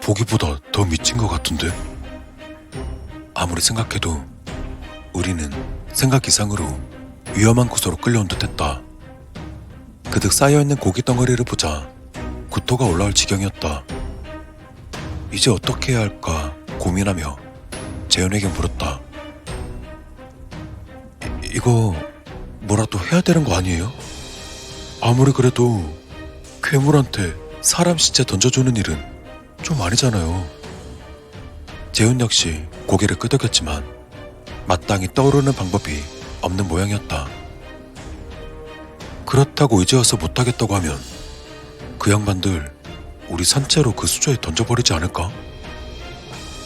[SPEAKER 1] 보기보다 더 미친 것 같은데? 아무리 생각해도 우리는 생각 이상으로 위험한 곳으로 끌려온 듯했다. 그득 쌓여있는 고기 덩어리를 보자 구토가 올라올 지경이었다. 이제 어떻게 해야 할까 고민하며 재현에게 물었다. 이거 뭐라도 해야 되는 거 아니에요? 아무리 그래도 괴물한테 사람 시체 던져주는 일은 좀 아니잖아요. 재훈 역시 고개를 끄덕였지만 마땅히 떠오르는 방법이 없는 모양이었다. 그렇다고 이제 와서 못하겠다고 하면 그 양반들 우리 산채로 그 수조에 던져버리지 않을까?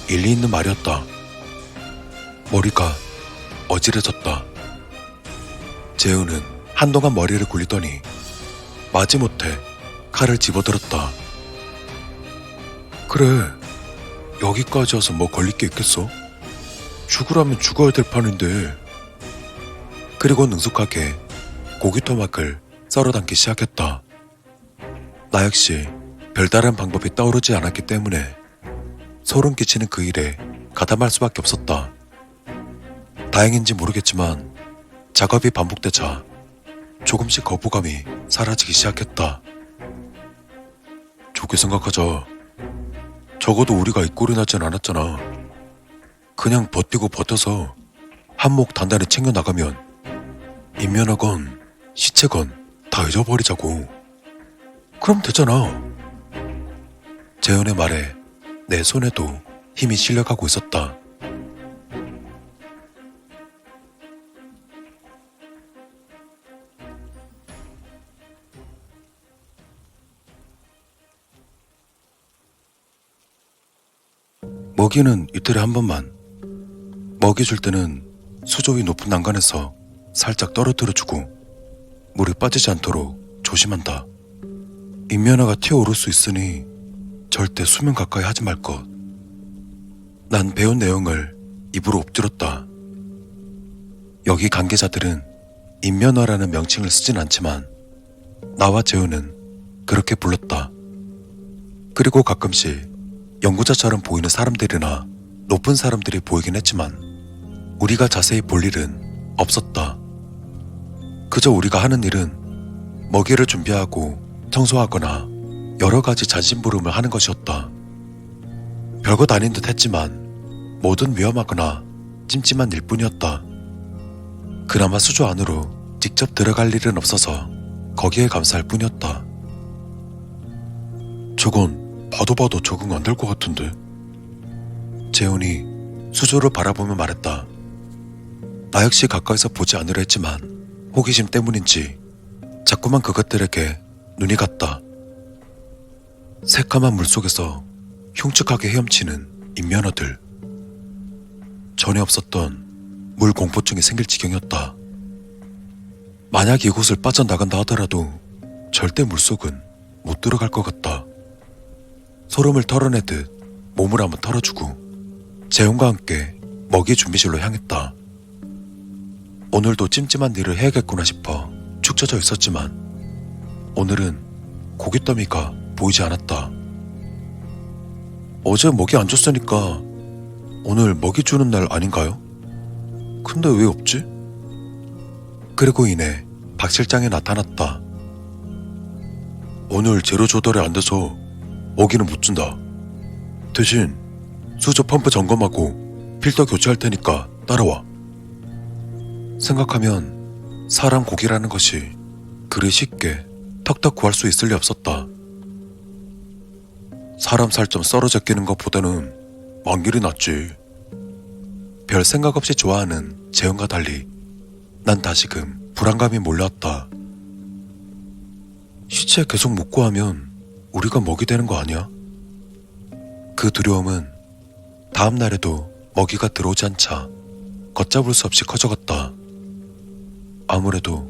[SPEAKER 1] 일리 있는 말이었다. 머리가 어지러졌다. 재훈은 한동안 머리를 굴리더니 마지못해 칼을 집어들었다. 그래, 여기까지 와서 뭐 걸릴 게 있겠어? 죽으라면 죽어야 될 판인데. 그리고 능숙하게 고기 토막을 썰어 담기 시작했다. 나 역시 별다른 방법이 떠오르지 않았기 때문에 소름 끼치는 그 일에 가담할 수밖에 없었다. 다행인지 모르겠지만 작업이 반복되자 조금씩 거부감이 사라지기 시작했다. 좋게 생각하자. 적어도 우리가 이 꼴이 나진 않았잖아. 그냥 버티고 버텨서 한몫 단단히 챙겨나가면 인면허건 시체건 다 잊어버리자고. 그럼 되잖아. 재현의 말에 내 손에도 힘이 실려가고 있었다. 먹이는 이틀에 한 번만. 먹이 줄 때는 수조 위 높은 난간에서 살짝 떨어뜨려주고 물이 빠지지 않도록 조심한다. 인면허가 튀어오를 수 있으니 절대 수면 가까이 하지 말 것. 난 배운 내용을 입으로 엎드렸다. 여기 관계자들은 인면허라는 명칭을 쓰진 않지만 나와 재훈은 그렇게 불렀다. 그리고 가끔씩 연구자처럼 보이는 사람들이나 높은 사람들이 보이긴 했지만 우리가 자세히 볼 일은 없었다. 그저 우리가 하는 일은 먹이를 준비하고 청소하거나 여러 가지 잔심부름을 하는 것이었다. 별것 아닌 듯 했지만 뭐든 위험하거나 찜찜한 일뿐이었다. 그나마 수조 안으로 직접 들어갈 일은 없어서 거기에 감사할 뿐이었다. 저건 봐도 적응 안 될 것 같은데. 재훈이 수조를 바라보며 말했다. 나 역시 가까이서 보지 않으려 했지만 호기심 때문인지 자꾸만 그것들에게 눈이 갔다. 새까만 물속에서 흉측하게 헤엄치는 인면어들. 전에 없었던 물 공포증이 생길 지경이었다. 만약 이곳을 빠져나간다 하더라도 절대 물속은 못 들어갈 것 같다. 소름을 털어내듯 몸을 한번 털어주고 재훈과 함께 먹이 준비실로 향했다. 오늘도 찜찜한 일을 해야겠구나 싶어 축 처져 있었지만 오늘은 고깃더미가 보이지 않았다. 어제 먹이 안 줬으니까 오늘 먹이 주는 날 아닌가요? 근데 왜 없지? 그리고 이내 박 실장이 나타났다. 오늘 재료 조달이 안 돼서 먹이는 못 준다. 대신 수조 펌프 점검하고 필터 교체할 테니까 따라와. 생각하면 사람 고기라는 것이 그리 쉽게 턱턱 구할 수 있을 리 없었다. 사람 살 좀 썰어 제끼는 것보다는 먼 길이 낫지. 별 생각 없이 좋아하는 재훈과 달리 난 다시금 불안감이 몰려왔다. 시체 계속 묻고 하면 우리가 먹이 되는 거 아니야? 그 두려움은 다음 날에도 먹이가 들어오지 않자 걷잡을 수 없이 커져갔다. 아무래도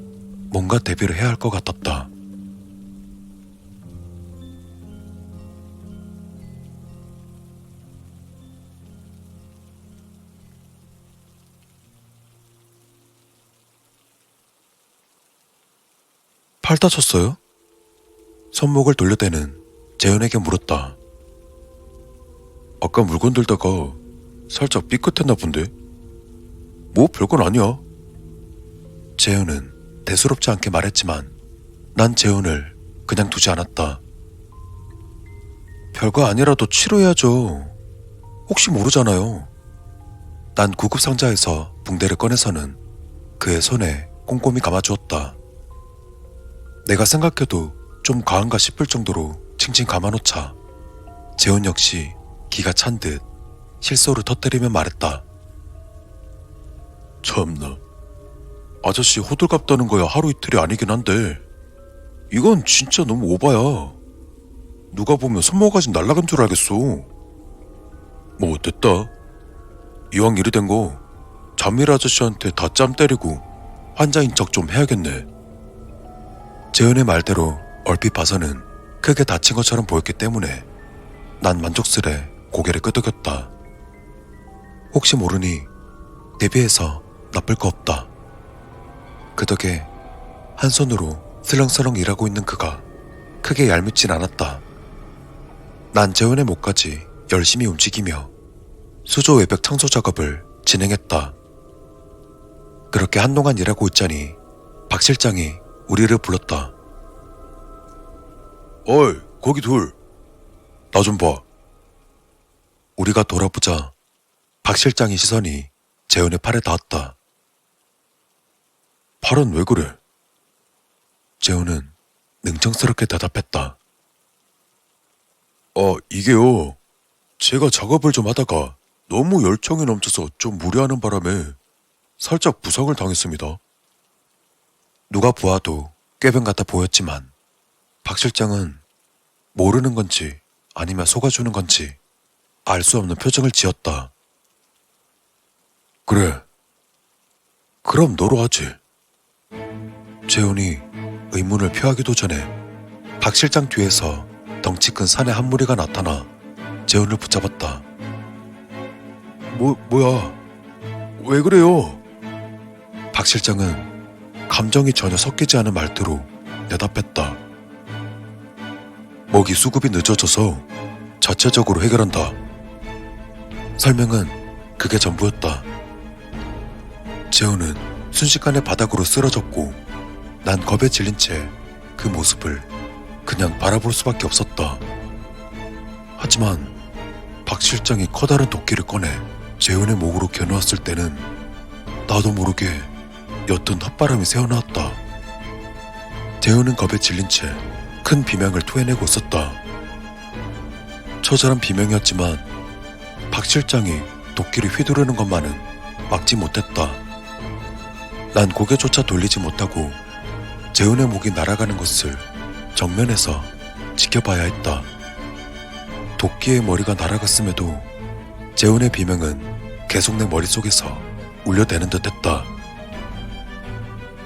[SPEAKER 1] 뭔가 대비를 해야 할 것 같았다. 팔 다쳤어요? 손목을 돌려대는 재현에게 물었다. 아까 물건 들다가 살짝 삐끗했나 본데? 뭐 별건 아니야. 재현은 대수롭지 않게 말했지만 난 재현을 그냥 두지 않았다. 별거 아니라도 치료해야죠. 혹시 모르잖아요. 난 구급상자에서 붕대를 꺼내서는 그의 손에 꼼꼼히 감아주었다. 내가 생각해도 좀 과한가 싶을 정도로 칭칭 감아놓자 재훈 역시 기가 찬 듯 실소를 터뜨리며 말했다. 참나, 아저씨 호들갑 떠는 거야 하루 이틀이 아니긴 한데 이건 진짜 너무 오바야. 누가 보면 손모가지 날라간 줄 알겠어. 뭐 됐다. 이왕 일이 된 거 잠일 아저씨한테 다 짬 때리고 환자인 척 좀 해야겠네. 재현의 말대로 얼핏 봐서는 크게 다친 것처럼 보였기 때문에 난 만족스레 고개를 끄덕였다. 혹시 모르니 대비해서 나쁠 거 없다. 그 덕에 한 손으로 슬렁슬렁 일하고 있는 그가 크게 얄밉진 않았다. 난 재훈의 목까지 열심히 움직이며 수조 외벽 청소 작업을 진행했다. 그렇게 한동안 일하고 있자니 박 실장이 우리를 불렀다. 어이, 거기 둘. 나 좀 봐. 우리가 돌아보자 박 실장의 시선이 재훈의 팔에 닿았다. 팔은 왜 그래? 재훈은 능청스럽게 대답했다. 이게요. 제가 작업을 좀 하다가 너무 열정이 넘쳐서 좀 무리하는 바람에 살짝 부상을 당했습니다. 누가 보아도 꾀병 같아 보였지만 박 실장은 모르는 건지 아니면 속아주는 건지 알 수 없는 표정을 지었다. 그래, 그럼 너로 하지. 재훈이 의문을 표하기도 전에 박 실장 뒤에서 덩치 큰 사내 한 무리가 나타나 재훈을 붙잡았다. 뭐야? 왜 그래요? 박 실장은 감정이 전혀 섞이지 않은 말투로 대답했다. 먹이 수급이 늦어져서 자체적으로 해결한다. 설명은 그게 전부였다. 재훈은 순식간에 바닥으로 쓰러졌고 난 겁에 질린 채 그 모습을 그냥 바라볼 수밖에 없었다. 하지만 박 실장이 커다란 도끼를 꺼내 재훈의 목으로 겨누었을 때는 나도 모르게 옅은 헛바람이 새어나왔다. 재훈은 겁에 질린 채 큰 비명을 토해내고 있었다. 처절한 비명이었지만 박 실장이 도끼를 휘두르는 것만은 막지 못했다. 난 고개조차 돌리지 못하고 재훈의 목이 날아가는 것을 정면에서 지켜봐야 했다. 도끼의 머리가 날아갔음에도 재훈의 비명은 계속 내 머릿속에서 울려대는 듯했다.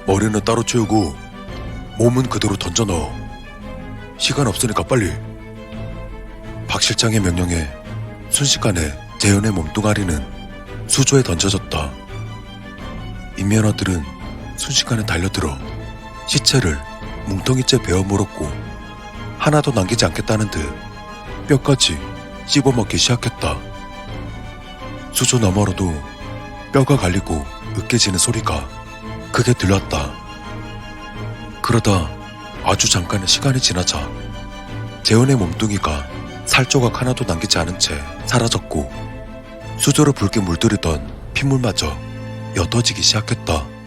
[SPEAKER 1] 머리는 따로 치우고 몸은 그대로 던져 넣어. 시간 없으니까 빨리. 박 실장의 명령에 순식간에 재훈의 몸뚱아리는 수조에 던져졌다. 인면허들은 순식간에 달려들어 시체를 뭉텅이째 베어 물었고 하나도 남기지 않겠다는 듯 뼈까지 씹어먹기 시작했다. 수조 너머로도 뼈가 갈리고 으깨지는 소리가 크게 들렸다. 그러다 아주 잠깐의 시간이 지나자 재훈의 몸뚱이가 살조각 하나도 남기지 않은 채 사라졌고 수조를 붉게 물들이던 핏물마저 옅어지기 시작했다.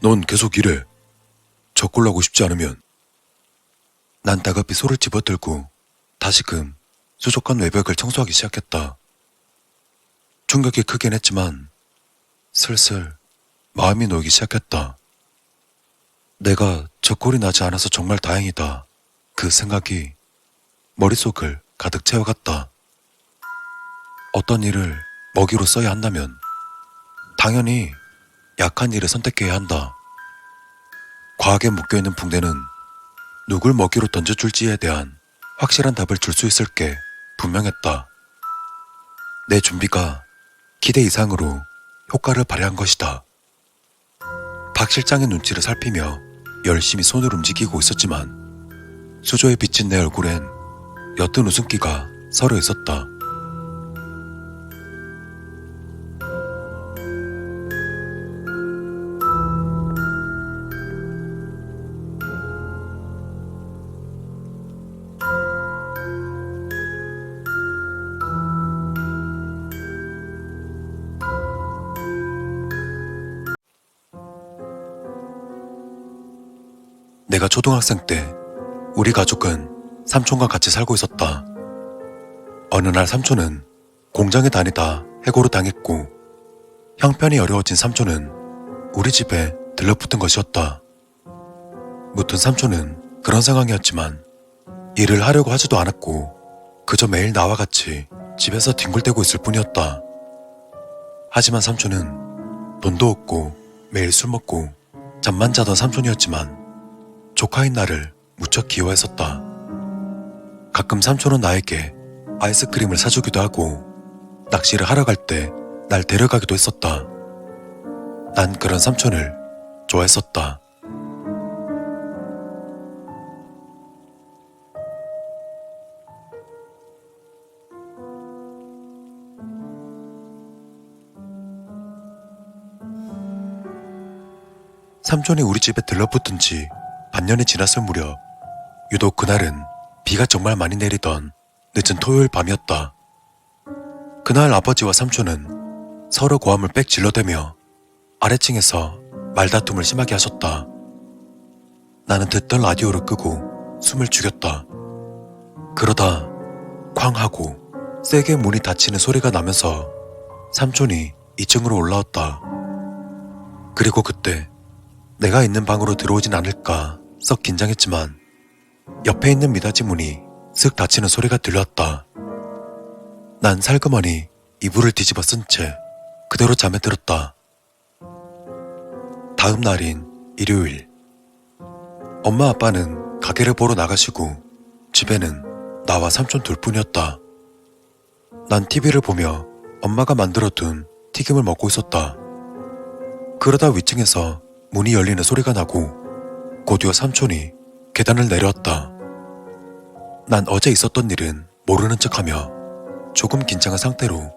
[SPEAKER 1] 넌 계속 이래. 적골나고 싶지 않으면. 난 다급히 소를 집어들고 다시금 수족관 외벽을 청소하기 시작했다. 충격이 크긴 했지만 슬슬 마음이 놓이기 시작했다. 내가 적골이 나지 않아서 정말 다행이다. 그 생각이 머릿속을 가득 채워갔다. 어떤 일을 먹이로 써야 한다면 당연히 약한 일을 선택해야 한다. 과학에 묶여있는 붕대는 누굴 먹이로 던져줄지에 대한 확실한 답을 줄 수 있을 게 분명했다. 내 준비가 기대 이상으로 효과를 발휘한 것이다. 박 실장의 눈치를 살피며 열심히 손을 움직이고 있었지만 수조에 비친 내 얼굴엔 옅은 웃음기가 서려 있었다. 내가 초등학생 때 우리 가족은 삼촌과 같이 살고 있었다. 어느 날 삼촌은 공장에 다니다 해고를 당했고 형편이 어려워진 삼촌은 우리 집에 들러붙은 것이었다. 무튼 삼촌은 그런 상황이었지만 일을 하려고 하지도 않았고 그저 매일 나와 같이 집에서 뒹굴대고 있을 뿐이었다. 하지만 삼촌은 돈도 없고 매일 술 먹고 잠만 자던 삼촌이었지만 조카인 나를 무척 귀여워했었다. 가끔 삼촌은 나에게 아이스크림을 사주기도 하고 낚시를 하러 갈 때 날 데려가기도 했었다. 난 그런 삼촌을 좋아했었다. 삼촌이 우리 집에 들러붙은 지 반년이 지났을 무렵 유독 그날은 비가 정말 많이 내리던 늦은 토요일 밤이었다. 그날 아버지와 삼촌은 서로 고함을 빽 질러대며 아래층에서 말다툼을 심하게 하셨다. 나는 듣던 라디오를 끄고 숨을 죽였다. 그러다 쾅 하고 세게 문이 닫히는 소리가 나면서 삼촌이 2층으로 올라왔다. 그리고 그때 내가 있는 방으로 들어오진 않을까 썩 긴장했지만 옆에 있는 미닫이 문이 슥 닫히는 소리가 들렸다. 난 살그머니 이불을 뒤집어 쓴 채 그대로 잠에 들었다. 다음 날인 일요일, 엄마 아빠는 가게를 보러 나가시고 집에는 나와 삼촌 둘뿐이었다. 난 TV를 보며 엄마가 만들어둔 튀김을 먹고 있었다. 그러다 위층에서 문이 열리는 소리가 나고 곧이어 삼촌이 계단을 내려왔다. 난 어제 있었던 일은 모르는 척하며 조금 긴장한 상태로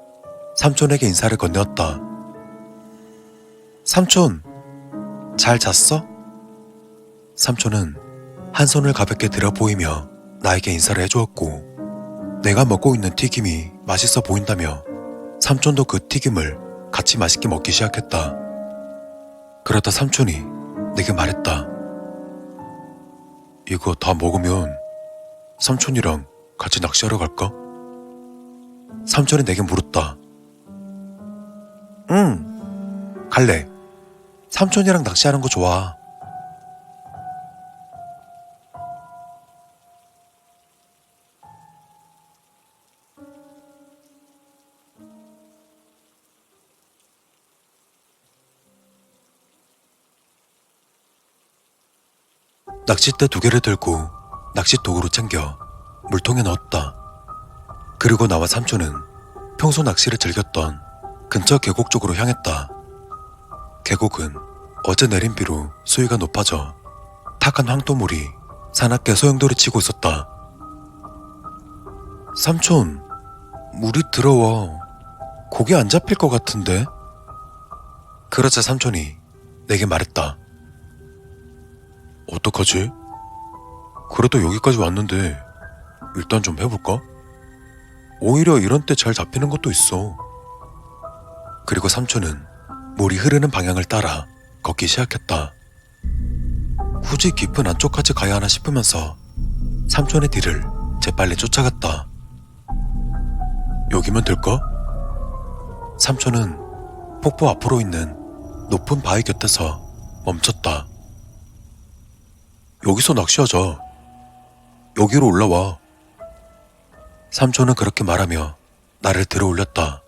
[SPEAKER 1] 삼촌에게 인사를 건네었다. 삼촌, 잘 잤어? 삼촌은 한 손을 가볍게 들어 보이며 나에게 인사를 해주었고, 내가 먹고 있는 튀김이 맛있어 보인다며 삼촌도 그 튀김을 같이 맛있게 먹기 시작했다. 그러다 삼촌이 내게 말했다. 이거 다 먹으면 삼촌이랑 같이 낚시하러 갈까? 삼촌이 내게 물었다. 응, 갈래. 삼촌이랑 낚시하는 거 좋아. 낚싯대 2개를 들고 낚시 도구로 챙겨 물통에 넣었다. 그리고 나와 삼촌은 평소 낚시를 즐겼던 근처 계곡 쪽으로 향했다. 계곡은 어제 내린 비로 수위가 높아져 탁한 황토물이 사납게 소용돌이 치고 있었다. 삼촌, 물이 더러워. 고기 안 잡힐 것 같은데? 그러자 삼촌이 내게 말했다. 어떡하지? 그래도 여기까지 왔는데 일단 좀 해볼까? 오히려 이런 때 잘 잡히는 것도 있어. 그리고 삼촌은 물이 흐르는 방향을 따라 걷기 시작했다. 굳이 깊은 안쪽까지 가야 하나 싶으면서 삼촌의 뒤를 재빨리 쫓아갔다. 여기면 될까? 삼촌은 폭포 앞으로 있는 높은 바위 곁에서 멈췄다. 여기서 낚시하자. 여기로 올라와. 삼촌은 그렇게 말하며 나를 들어 올렸다.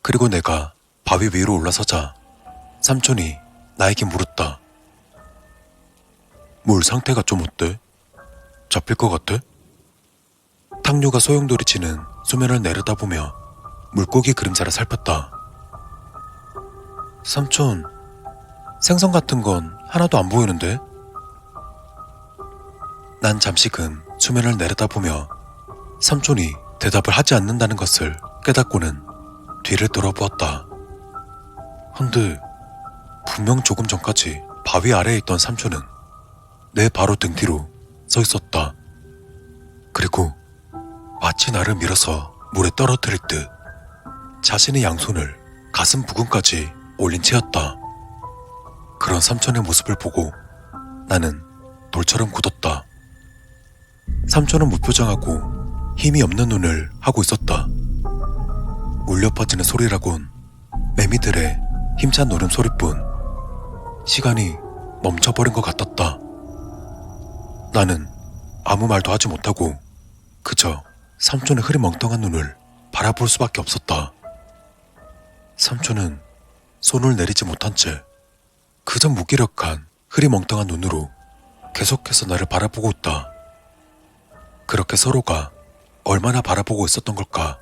[SPEAKER 1] 그리고 내가 바위 위로 올라서자 삼촌이 나에게 물었다. 물 상태가 좀 어때? 잡힐 것 같아? 탕류가 소용돌이 치는 수면을 내려다보며 물고기 그림자를 살폈다. 삼촌, 생선 같은 건 하나도 안 보이는데? 난 잠시금 수면을 내려다보며 삼촌이 대답을 하지 않는다는 것을 깨닫고는 뒤를 돌아보았다. 근데 분명 조금 전까지 바위 아래에 있던 삼촌은 내 바로 등 뒤로 서 있었다. 그리고 마치 나를 밀어서 물에 떨어뜨릴 듯 자신의 양손을 가슴 부근까지 올린 채였다. 그런 삼촌의 모습을 보고 나는 돌처럼 굳었다. 삼촌은 무표정하고 힘이 없는 눈을 하고 있었다. 울려 퍼지는 소리라곤 매미들의 힘찬 울음소리뿐 시간이 멈춰버린 것 같았다. 나는 아무 말도 하지 못하고 그저 삼촌의 흐리멍텅한 눈을 바라볼 수밖에 없었다. 삼촌은 손을 내리지 못한 채 그저 무기력한 흐리멍텅한 눈으로 계속해서 나를 바라보고 있다. 그렇게 서로가 얼마나 바라보고 있었던 걸까?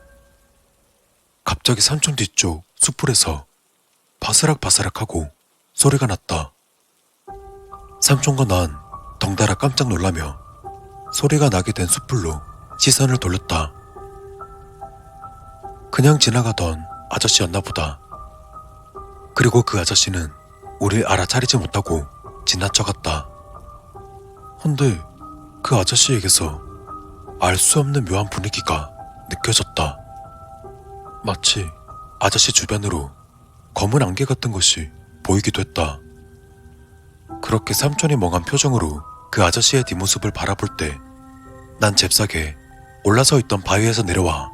[SPEAKER 1] 갑자기 삼촌 뒤쪽 숯불에서 바스락바스락하고 소리가 났다. 삼촌과 난 덩달아 깜짝 놀라며 소리가 나게 된 숯불로 시선을 돌렸다. 그냥 지나가던 아저씨였나 보다. 그리고 그 아저씨는 우릴 알아차리지 못하고 지나쳐갔다. 근데 그 아저씨에게서 알 수 없는 묘한 분위기가 느껴졌다. 마치 아저씨 주변으로 검은 안개 같은 것이 보이기도 했다. 그렇게 삼촌이 멍한 표정으로 그 아저씨의 뒷모습을 바라볼 때 난 잽싸게 올라서 있던 바위에서 내려와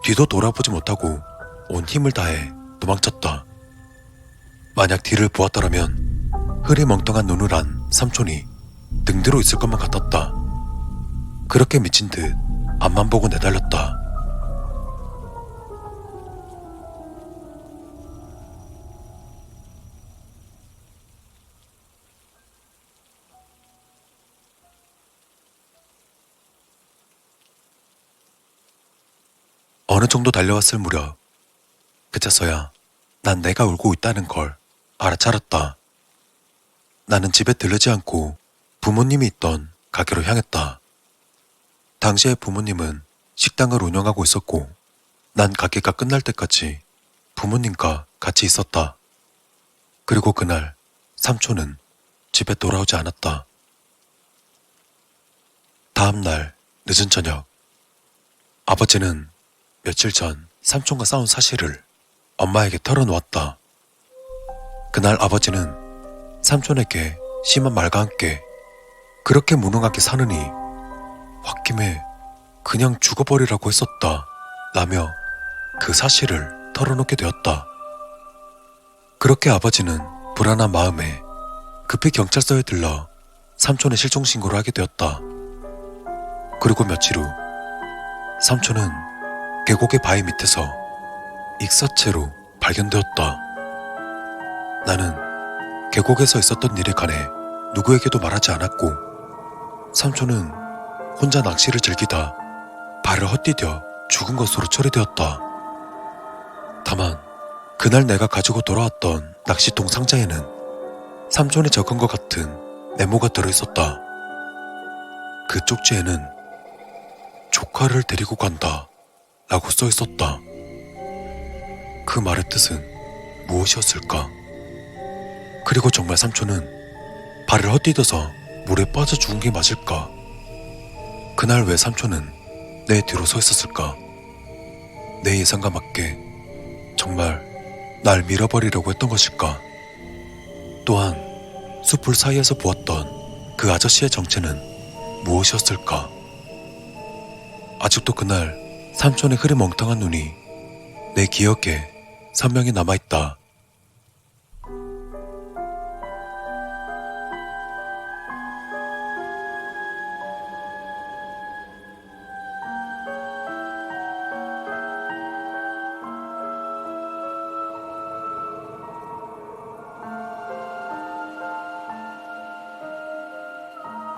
[SPEAKER 1] 뒤도 돌아보지 못하고 온 힘을 다해 도망쳤다. 만약 뒤를 보았더라면 흐리멍텅한 눈을 한 삼촌이 등 뒤로 있을 것만 같았다. 그렇게 미친 듯 앞만 보고 내달렸다. 어느 정도 달려왔을 무렵 그제서야 난 내가 울고 있다는 걸 알아차렸다. 나는 집에 들르지 않고 부모님이 있던 가게로 향했다. 당시에 부모님은 식당을 운영하고 있었고 난 가게가 끝날 때까지 부모님과 같이 있었다. 그리고 그날 삼촌은 집에 돌아오지 않았다. 다음 날 늦은 저녁, 아버지는 며칠 전 삼촌과 싸운 사실을 엄마에게 털어놓았다. 그날 아버지는 삼촌에게 심한 말과 함께 그렇게 무능하게 사느니 홧김에 그냥 죽어버리라고 했었다 라며 그 사실을 털어놓게 되었다. 그렇게 아버지는 불안한 마음에 급히 경찰서에 들러 삼촌의 실종 신고를 하게 되었다. 그리고 며칠 후 삼촌은 계곡의 바위 밑에서 익사체로 발견되었다. 나는 계곡에서 있었던 일에 관해 누구에게도 말하지 않았고 삼촌은 혼자 낚시를 즐기다 발을 헛디뎌 죽은 것으로 처리되었다. 다만 그날 내가 가지고 돌아왔던 낚시통 상자에는 삼촌이 적은 것 같은 메모가 들어있었다. 그 쪽지에는 조카를 데리고 간다 라고 써있었다. 그 말의 뜻은 무엇이었을까? 그리고 정말 삼촌은 발을 헛디뎌서 물에 빠져 죽은 게 맞을까? 그날 왜 삼촌은 내 뒤로 서 있었을까? 내 예상과 맞게 정말 날 밀어버리려고 했던 것일까? 또한 숲풀 사이에서 보았던 그 아저씨의 정체는 무엇이었을까? 아직도 그날 삼촌의 흐릿멍텅한 눈이 내 기억에 선명히 남아있다.